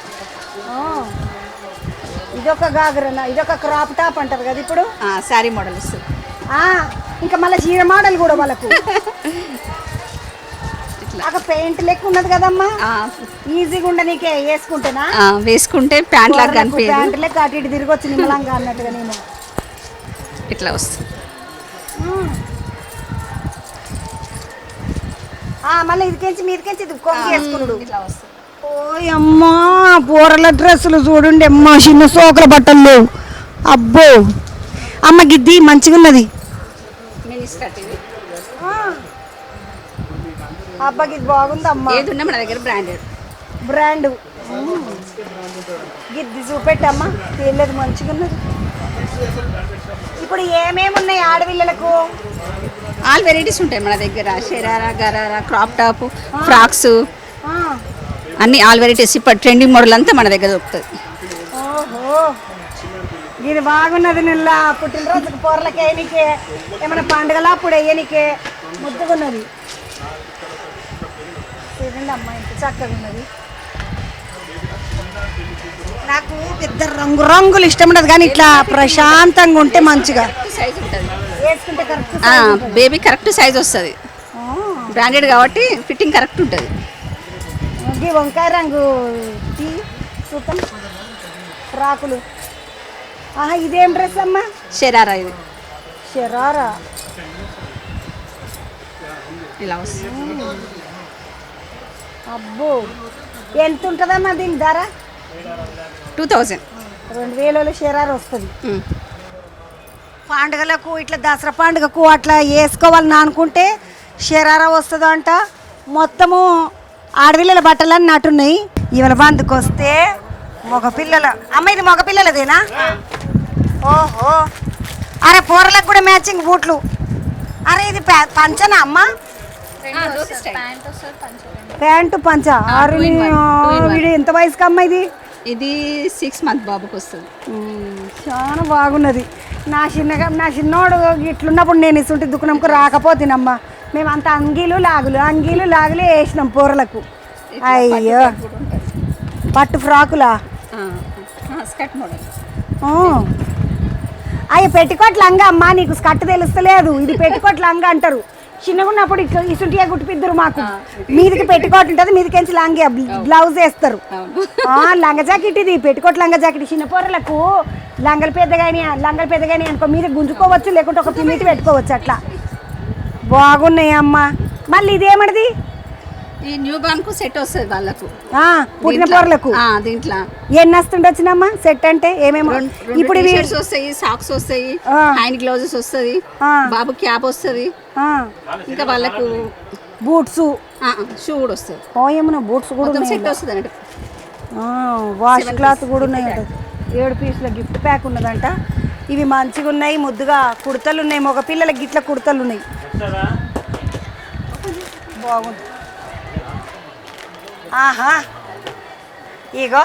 [SPEAKER 2] ఇదొక గాగరనా, ఇదొక క్రాప్ టాప్ అంటారు కదా ఇప్పుడు.
[SPEAKER 12] శారీ మోడల్ వస్తుంది.
[SPEAKER 2] ఇంకా మళ్ళీ చీర మోడల్ కూడా వాళ్ళకు. ఒక పెయింట్ లెక్క ఉన్నది కదమ్మా, ఈజీగా ఉండ నీకే వేసుకుంటేనా?
[SPEAKER 12] వేసుకుంటే ప్యాంట్ లాగా కనిపించదు,
[SPEAKER 2] ప్యాంట్ లెక్క అటు ఇటు తిరిగి వచ్చి నిమ్మలంగా అన్నట్టుగా నేను
[SPEAKER 12] ఇట్లా వస్తుంది.
[SPEAKER 2] మళ్ళీ ఇదికెంచి మీదికెంచి ఇది కొంగి వేసుకున్నాడు ఇట్లా వస్తుంది. ఓయ్ అమ్మా పూరల డ్రెస్సులు చూడండి అమ్మా, చిన్న సోకల బట్టలు. అబ్బో అమ్మ గిద్ది మంచిగా ఉన్నది. అబ్బాకి ఇది బాగుందమ్మా.
[SPEAKER 12] ఏదున్నా మన దగ్గర
[SPEAKER 2] బ్రాండ్ గిద్ది చూపెట్టమ్మా, తెలియదు మంచిగా ఉన్నది. ఇప్పుడు ఏమేమి ఉన్నాయి ఆడపిల్లలకు?
[SPEAKER 12] ఆల్ వెరైటీస్ ఉంటాయి మన దగ్గర. Sharara, gharara, crop top, frocks అన్ని ఆల్ వెరైటీస్. ఇప్పుడు ట్రెండింగ్ మోడల్ అంతా మన దగ్గర దొరుకుతుంది.
[SPEAKER 2] ఓహో ఇది బాగున్నది. నిన్న పుట్టినరోజుకి పొరలకి వేయనికే, ఏమైనా పండుగలా అప్పుడు వేయనికే ముద్దుగా ఉన్నది. చూడండి అమ్మ ఎంత చక్కగా ఉన్నది. నాకు పెద్ద రంగులు ఇష్టం ఉండదు కానీ ఇట్లా ప్రశాంతంగా ఉంటే మంచిగా
[SPEAKER 12] సైజ్ ఉంటుంది,
[SPEAKER 2] వేసుకుంటే కరెక్ట్
[SPEAKER 12] బేబీ కరెక్ట్ సైజ్ వస్తుంది. బ్రాండెడ్ కాబట్టి ఫిట్టింగ్ కరెక్ట్ ఉంటుంది.
[SPEAKER 2] వంకాయ రంగు చూద్దాం ఫ్రాకులు. ఇదేం డ్రెస్ అమ్మా?
[SPEAKER 12] షరారా. ఇది
[SPEAKER 2] షరారా
[SPEAKER 12] ఇలా వస్తుంది.
[SPEAKER 2] అబ్బో ఎంత ఉంటుందమ్మా దీని ధర?
[SPEAKER 12] 2000.
[SPEAKER 2] 2000 షరారా వస్తుంది. పండుగలకు ఇట్లా దసరా పండుగకు అట్లా వేసుకోవాలని అనుకుంటే షరారా వస్తుంది అంట. మొత్తము ఆడపిల్లల బట్టలన్నీ నట్టున్నాయి. ఇవాళ బందుకు వస్తే మగపిల్లల అమ్మ, ఇది మగపిల్లలదేనా? ఓహో అరే పూరలకు కూడా మ్యాచింగ్ బూట్లు. అరే ఇది పంచనా అమ్మ? ప్యాంటు పంచ ఇది ఎంత వయసుకి అమ్మ ఇది?
[SPEAKER 12] ఇది 6 మంత్ బాబుకి వస్తుంది.
[SPEAKER 2] చాలా బాగున్నది. నా చిన్నోడు ఇట్లున్నప్పుడు నేను ఇస్తుంటే దుకాణంకు రాకపోతేనమ్మా. మేము అంత అంగీలు లాగులే వేసినాం పూరలకు. అయ్యో పట్టు ఫ్రాకులా?
[SPEAKER 12] Skirt model.
[SPEAKER 2] అయ్యి పెట్టికోట్ లంగా అమ్మా, నీకు స్కర్ట్ తెలుస్తలేదు. ఇది పెట్టికోట్ లంగా అంటారు. చిన్నగా ఉన్నప్పుడు ఇసుంటిగా గుట్టిపిద్దరు మాకు. మీదికి పెట్టుకోట్ ఉంటుంది, మీదికెంచి లంగా బ్లౌజ్ వేస్తారు. లంగా జాకెట్ ఇది, పెట్టుకోట్ లంగా జాకెట్. చిన్న పొరలకు లంగలు పెద్దగాని అనుకో, మీద గుంజుకోవచ్చు, లేకుంటే ఒక పిన్నిటి పెట్టుకోవచ్చు. అట్లా బాగున్నాయి అమ్మ. మళ్ళీ ఇదేమడిది?
[SPEAKER 12] ఈ న్యూ బార్న్ కు సెట్ వస్తుంది వాళ్ళకు,
[SPEAKER 2] పుట్టిన పొరలకు.
[SPEAKER 12] దీంట్లో
[SPEAKER 2] ఎన్ని వస్తుండొచ్చినమ్మా సెట్ అంటే? ఏమేమో
[SPEAKER 12] ఇప్పుడు వస్తాయి, సాక్స్ వస్తాయి, హ్యాండ్ గ్లౌజెస్ వస్తుంది, బాబు క్యాప్ వస్తుంది, ఇంకా వాళ్ళకు
[SPEAKER 2] బూట్స్
[SPEAKER 12] షూ కూడా వస్తుంది.
[SPEAKER 2] ఏమన్నా బూట్స్ కూడా
[SPEAKER 12] సెట్ వస్తుంది అన్నట్టు.
[SPEAKER 2] వాష్ క్లాత్ కూడా ఉన్నాయి. 7 పీసుల గిఫ్ట్ ప్యాక్ ఉన్నదంట. ఇవి మంచిగా ఉన్నాయి, ముద్దుగా కుర్తలు ఉన్నాయి. మగ పిల్లలకి గిట్ల కుర్తలు ఉన్నాయి. బాగుంది. ఆహా ఇగో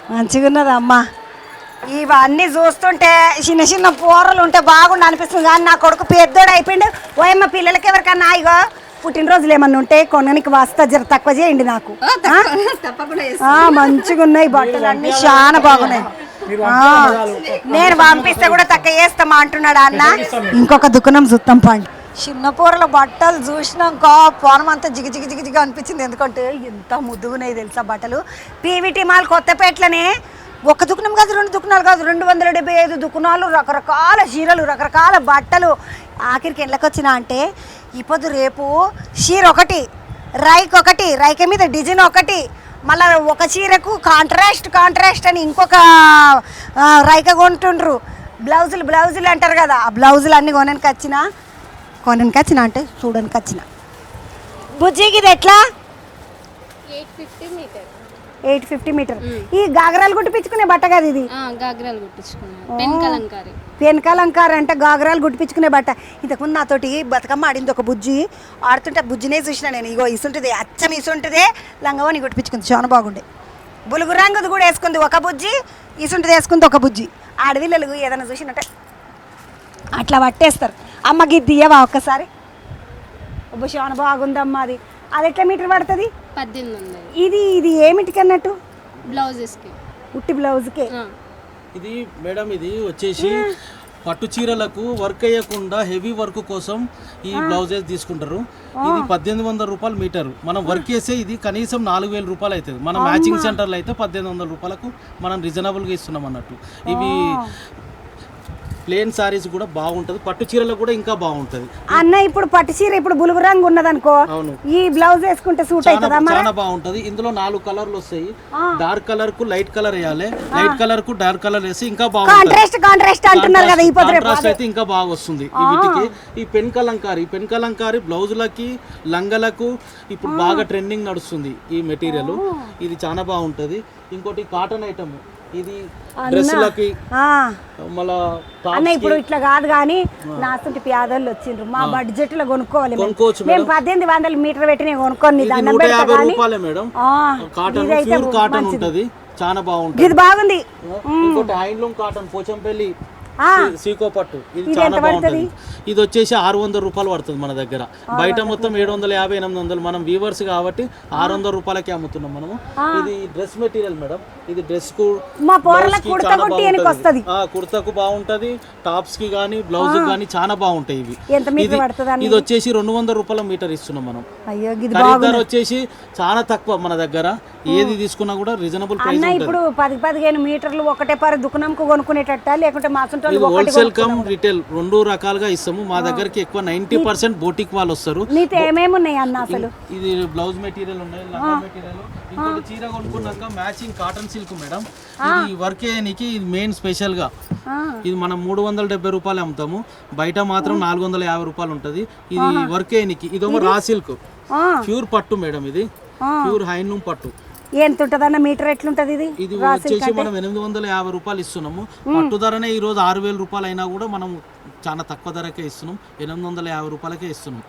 [SPEAKER 2] మంచిగా ఉన్నది అమ్మా. ఇవన్నీ చూస్తుంటే చిన్న కూరలు ఉంటే బాగుండు అనిపిస్తుంది. కానీ నా కొడుకు పెద్దోడు అయిపోయిండు. ఓయమ్మ పిల్లలకి ఎవరికన్నా ఇగో పుట్టినరోజులు ఏమన్నా ఉంటే కొనడానికి వస్తా, జర తక్కువ చేయండి నాకు. మంచిగా ఉన్నాయి బట్టలు అన్నీ, చాలా బాగున్నాయి. నేను పంపిస్తే కూడా తక్కువ చేస్తామా అంటున్నాడు అన్న. ఇంకొక దుకాణం చూస్తాం పండి. చిన్న పూరల బట్టలు చూసినాక పొలం అంతా జిగిజిగిజిగిజిగా అనిపించింది. ఎందుకంటే ఎంత ముద్దుగున్నాయి తెలుసా బట్టలు. పీవీటీ మాల్ కొత్తపేటలోనే ఒక దుకాణం కాదు, 2 దుకాణాలు కాదు, 275 దుకాణాలు, రకరకాల చీరలు, రకరకాల బట్టలు. ఆఖరికి ఎండ్లకి వచ్చినా అంటే ఇప్పుడు రేపు చీర ఒకటి, రైక మీద డిజైన్ ఒకటి, మళ్ళీ ఒక చీరకు కాంట్రాస్ట్ అని ఇంకొక రైక కొంటుండ్రు. బ్లౌజులు అంటారు కదా, ఆ బ్లౌజులు అన్నీ కొనడానికి వచ్చిన అంటే చూడడానికి వచ్చిన. బుజ్జికి ఇది ఎట్లా? 850 మీటర్. ఈ గాగరాలు గుట్టిపించుకునే బట్ట కదా ఇది? పెనకలంకారి అంటే గాగరాలు గుట్టిపించుకునే బట్ట. ఇంతకుముందు నాతోటి బతుకమ్మ ఆడింది ఒక బుజ్జి. ఆడుతుంటే బుజ్జినే చూసిన నేను. ఇగో ఇసుంటుంది, అచ్చం ఇసుంటుందే లంగవని గుట్టిపించుకుంది, చాలా బాగుండే. బులుగు రంగుది కూడా వేసుకుంది ఒక బుజ్జి, ఇసుంటుంది వేసుకుంది ఒక బుజ్జి. ఆడవిల్లలు ఏదైనా చూసినట్టే అట్లా పట్టేస్తారు. అమ్మ గిద్ది ఇయ్యవా ఒక్కసారి? చాలా బాగుందమ్మా. అది ఎట్లా మీటర్ పడుతుంది? 1800. ఇది ఏమిటికి అన్నట్టు?
[SPEAKER 15] బ్లౌజెస్కి,
[SPEAKER 2] ఉట్టి బ్లౌజ్కే.
[SPEAKER 15] ఇది మేడం ఇది వచ్చేసి పట్టు చీరలకు వర్క్ అయ్యకుండా హెవీ వర్క్ కోసం ఈ బ్లౌజెస్ తీసుకుంటారు. ఇది 1800 రూపాయలు మీటరు. మనం వర్క్ చేసే ఇది కనీసం 4000 రూపాయలు అవుతుంది. మన మ్యాచింగ్ సెంటర్లో అయితే 1800 రూపాయలకు మనం రీజనబుల్గా ఇస్తున్నాం అన్నట్టు. ఇవి ప్లేన్ సారీస్ కూడా బాగుంటది, పట్టు చీరలకు కూడా ఇంకా బాగుంటది
[SPEAKER 2] అన్న. ఇప్పుడు పట్టు చీర ఇప్పుడు బులుగు రంగు ఉన్నదనుకో, ఈ బ్లౌజ్ వేసుకుంటే సూట్ అవుతుందా?
[SPEAKER 15] చాలా బాగుంటది. ఇందులో 4 కలర్లు వస్తాయి. డార్క్ కలర్ కు లైట్ కలర్ వేయాలి, లైట్ కలర్ కు డార్క్ కలర్ వేసి ఇంకా బాగుంటుంది.
[SPEAKER 2] కాంట్రాస్ట్ అంటున్నారు కదా, ఈ
[SPEAKER 15] కాంట్రాస్ట్ అయితే ఇంకా బాగా వస్తుంది. వీటికి ఈ పెన్ కలంకారీ బ్లౌజులకి, లంగలకు ఇప్పుడు బాగా ట్రెండింగ్ నడుస్తుంది ఈ మెటీరియల్. ఇది చాలా బాగుంటది. ఇంకోటి కాటన్ ఐటమ్, ఇది డ్రెస్సులకి మళ్ళా
[SPEAKER 2] అన్న. ఇప్పుడు ఇట్లా కాదు కానీ నాస్తుంటే పేదోళ్ళు వచ్చిండ్రు, మా బడ్జెట్ లో కొనుక్కోవాలి. మేము 1800 మీటర్ పెట్టి నేను కొనుక్కోని
[SPEAKER 15] 150 రూపాయలే మేడం. కాటన్ ప్యూర్ కాటన్ ఉంటది, చాలా బాగుంటుంది.
[SPEAKER 2] ఇది బాగుంది.
[SPEAKER 15] ఇంకోటి హ్యాండ్లూమ్ కాటన్ పోచంపల్లి సీకో పట్టు, ఇది చాలా బాగుంటుంది. ఇది వచ్చేసి 600 రూపాయలు పడుతుంది మన దగ్గర. బయట మొత్తం 750, 800. మనం వీవర్స్ కాబట్టి 600 రూపాయలకి అమ్ముతున్నాం మనము. ఇది డ్రెస్ మెటీరియల్ మేడం. ఇది డ్రెస్ కు కుర్తకు బాగుంటది, టాప్స్ కి గానీ బ్లౌజ్ గానీ చాలా బాగుంటాయి ఇవి. ఇది వచ్చేసి 200 రూపాయల మీటర్ ఇస్తున్నాం మనం. ఖరీదారు వచ్చేసి చాలా తక్కువ మన దగ్గర. ఏది తీసుకున్నా కూడా రీజనబుల్ ప్రైస్ ఉంటుంది.
[SPEAKER 2] ఇప్పుడు 10-15 మీటర్లు ఒకటే పరి దుకాణంకు కొనుక్కునేటట్ట, లేకుంటే
[SPEAKER 15] హోల్సేల్ కమ్ రిటైల్ 2 రకాలుగా ఇస్తాము. మా దగ్గరికి ఎక్కువ 90% బోటిక్ వాళ్ళు వస్తారు. ఇది బ్లౌజ్ మెటీరియల్ ఉన్నాయి, లంగా మెటీరియల్. ఇంకోటి చీర కొనుక్కున్నాక మ్యాచింగ్ కాటన్ సిల్క్ మేడం. ఇది వర్క్ చేయడానికి ఇది మెయిన్ స్పెషల్ గా. ఇది మనం 370 రూపాయలు అమ్ముతాము, బయట మాత్రం 450 రూపాయలు ఉంటది. ఇది వర్క్ చేయడానికి. ఇదేమో రా సిల్క్, ప్యూర్ పట్టు మేడం. ఇది ప్యూర్ హ్యాండ్లూమ్ పట్టు.
[SPEAKER 2] ఎంత ఉంటుందన్న మీటర్ ఎట్లుంటది ఇది
[SPEAKER 15] ఇది వచ్చేసి మనం 850 రూపాయలు ఇస్తున్నాము. పట్టు ధరనే ఈ రోజు 6000 రూపాయలు అయినా కూడా మనం చాలా తక్కువ ధరకే ఇస్తున్నాం. 850 రూపాయలకే ఇస్తున్నాం.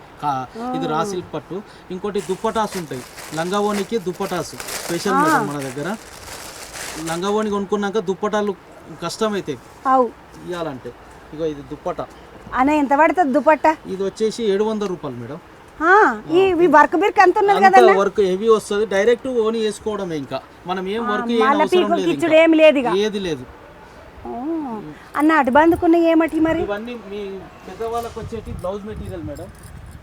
[SPEAKER 15] ఇది రా సిల్క్ పట్టు. ఇంకోటి దుప్పటాస్ ఉంటాయి, లంగావోనికి దుప్పటాస్ స్పెషల్ మేడం మన దగ్గర. లంగావోని కొనుక్కున్నాక దుప్పటాలు కష్టమైతాయి ఇవ్వాలంటే. ఇగో ఇది దుప్పటా
[SPEAKER 2] అన్న ఎంత పడుతుంది దుపట్టా?
[SPEAKER 15] ఇది వచ్చేసి 700 రూపాయలు మేడం.
[SPEAKER 2] ఈ వర్క్ బిర్క్ ఎంత ఉన్నది కదా?
[SPEAKER 15] వర్క్ హెవీ వస్తుంది, డైరెక్ట్ ఓని వేసుకోవడమే. ఇంకా మనం ఏం వర్క్
[SPEAKER 2] ఏం లేదు
[SPEAKER 15] ఏది లేదు
[SPEAKER 2] అన్న. అటు బందుకున్న ఏమటి మరి?
[SPEAKER 15] ఇవన్నీ మీ పెద్దవాళ్ళకి వచ్చేటి బ్లౌజ్ మెటీరియల్ మేడం.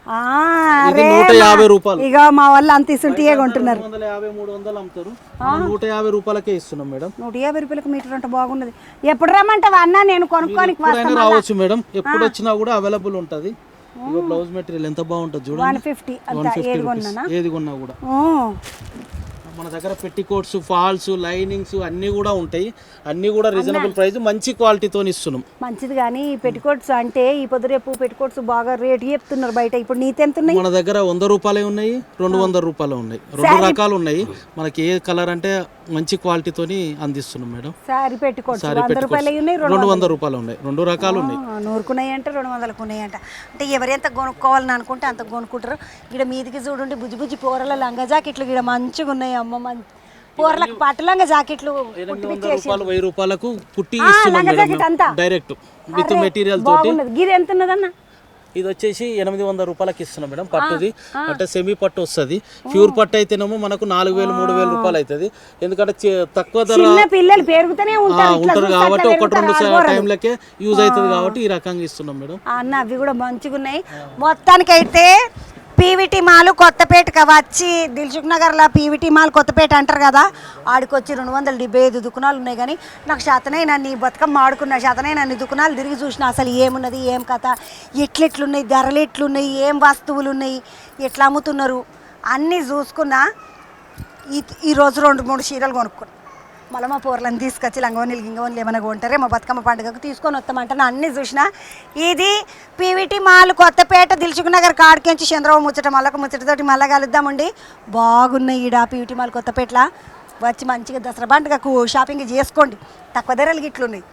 [SPEAKER 2] 150 రూపాయలు. ఇక మా వాళ్ళు అంత ఇస్తుంటే కొంటున్నారు.
[SPEAKER 15] 250, 300 అమ్ముతారు. 150 రూపాయలకే ఇస్తున్నాం మేడం.
[SPEAKER 2] 150 రూపాయలకి మీటర్ అంటే బాగున్నది. ఎప్పుడు రమ్మంటావా అన్న? నేను కొనుక్కోనికి
[SPEAKER 15] రావచ్చు మేడం, ఎప్పుడు వచ్చినా కూడా అవైలబుల్ ఉంటుంది. ఇగో బ్లౌజ్ మెటీరియల్ ఎంత బాగుంటుంది చూడండి.
[SPEAKER 2] 150
[SPEAKER 15] ఏది కొన్నా కూడా. మన దగ్గర పెట్టికోట్స్, ఫాల్స్, లైనింగ్స్ అన్నీ కూడా ఉంటాయి. అన్నీ కూడా రీజనబుల్ ప్రైస్, మంచి క్వాలిటీతో ఇస్తున్నాం.
[SPEAKER 2] మంచిది. కానీ పెట్టికోట్స్ అంటే ఈ పొద్దు రేపు పెట్టికోట్స్ బాగా రేట్ చెప్తున్నారు బయట. ఇప్పుడు నీతి ఎంత ఉన్నాయి?
[SPEAKER 15] మన దగ్గర 100 రూపాయలే ఉన్నాయి, 200 రూపాయలు ఉన్నాయి. 2 రకాలు ఉన్నాయి. మనకి ఏ కలర్ అంటే మంచి క్వాలిటీతోని అందిస్తున్నాం మేడం.
[SPEAKER 2] సారీ పెట్టికోట్స్ 200 రూపాయలు
[SPEAKER 15] ఉన్నాయి. 2 రకాలు ఉన్నాయి.
[SPEAKER 2] 100కున్నాయి అంటే 200కు ఉన్నాయి అంట. అంటే ఎవరెంత కొనుక్కోవాలని అనుకుంటే అంత కొనుక్కుంటారు. ఇక్కడ మీదికి చూడండి బుజ్జి బుజ్జి పోరల లంగా జాకెట్లు ఇక్కడ మంచిగా ఉన్నాయి. అమ్మ పోరలకు పట్టులంగా జాకెట్లు
[SPEAKER 15] 1000 రూపాయలకు కుట్టి ఇస్తున్నాం డైరెక్ట్ విత్ మెటీరియల్ తోటి.
[SPEAKER 2] ఇది ఎంత ఉన్నదన్న?
[SPEAKER 15] ఇది వచ్చేసి 800 రూపాయలకి ఇస్తున్నాం మేడం. పట్టుది అంటే సెమీ పట్టు వస్తుంది. ప్యూర్ పట్టు అయితేనేమో మనకు 4000, 3000 రూపాయలు అవుతుంది. ఎందుకంటే తక్కువ ధర
[SPEAKER 2] పిల్లలు పెరుగుతూనే
[SPEAKER 15] ఉంటారు కాబట్టి 1-2 టైంలకే యూజ్ అవుతుంది కాబట్టి ఈ రకంగా ఇస్తున్నాం మేడం.
[SPEAKER 2] అన్న అవి కూడా మంచిగా ఉన్నాయి. మొత్తానికైతే పీవీటీ మాల్ కొత్తపేటకి వచ్చి దిల్సుఖ్ నగర్లో పీవీటీ మాల్ కొత్తపేట అంటారు కదా, ఆడికొచ్చి 275 దుకాణాలు ఉన్నాయి. కానీ నాకు శాతనైనా బతుకమ్మ ఆడుకున్న శాతనైనా దుకాణాలు తిరిగి చూసిన అసలు ఏమున్నది, ఏం కథ, ఎట్లెట్లున్నాయి, ధరలు ఎట్లున్నాయి, ఏం వస్తువులు ఉన్నాయి, ఎట్లా అమ్ముతున్నారు అన్నీ చూసుకున్నా. ఈరోజు 2-3 చీరలు కొనుక్కున్నా. మళ్ళీ మా పూర్లను తీసుకొచ్చి లంగవనీలు గింగవనీలు ఏమైనా కొంటారే మా బతుకమ్మ పండుగకు తీసుకొని వస్తామంటే అన్నీ చూసిన. ఇది పీవీటీ మాల్ కొత్తపేట దిల్సుఖ్ నగర్ కాడికించి చంద్రబాబు ముచ్చట మళ్ళొక ముచ్చటతోటి మళ్ళీ కలుద్దామండి. బాగున్నాయి ఈడ పీవీటీ మాల్ కొత్తపేటలో. వచ్చి మంచిగా దసరా పండుగకు షాపింగ్ చేసుకోండి. తక్కువ ధరలు గిట్లున్నాయి.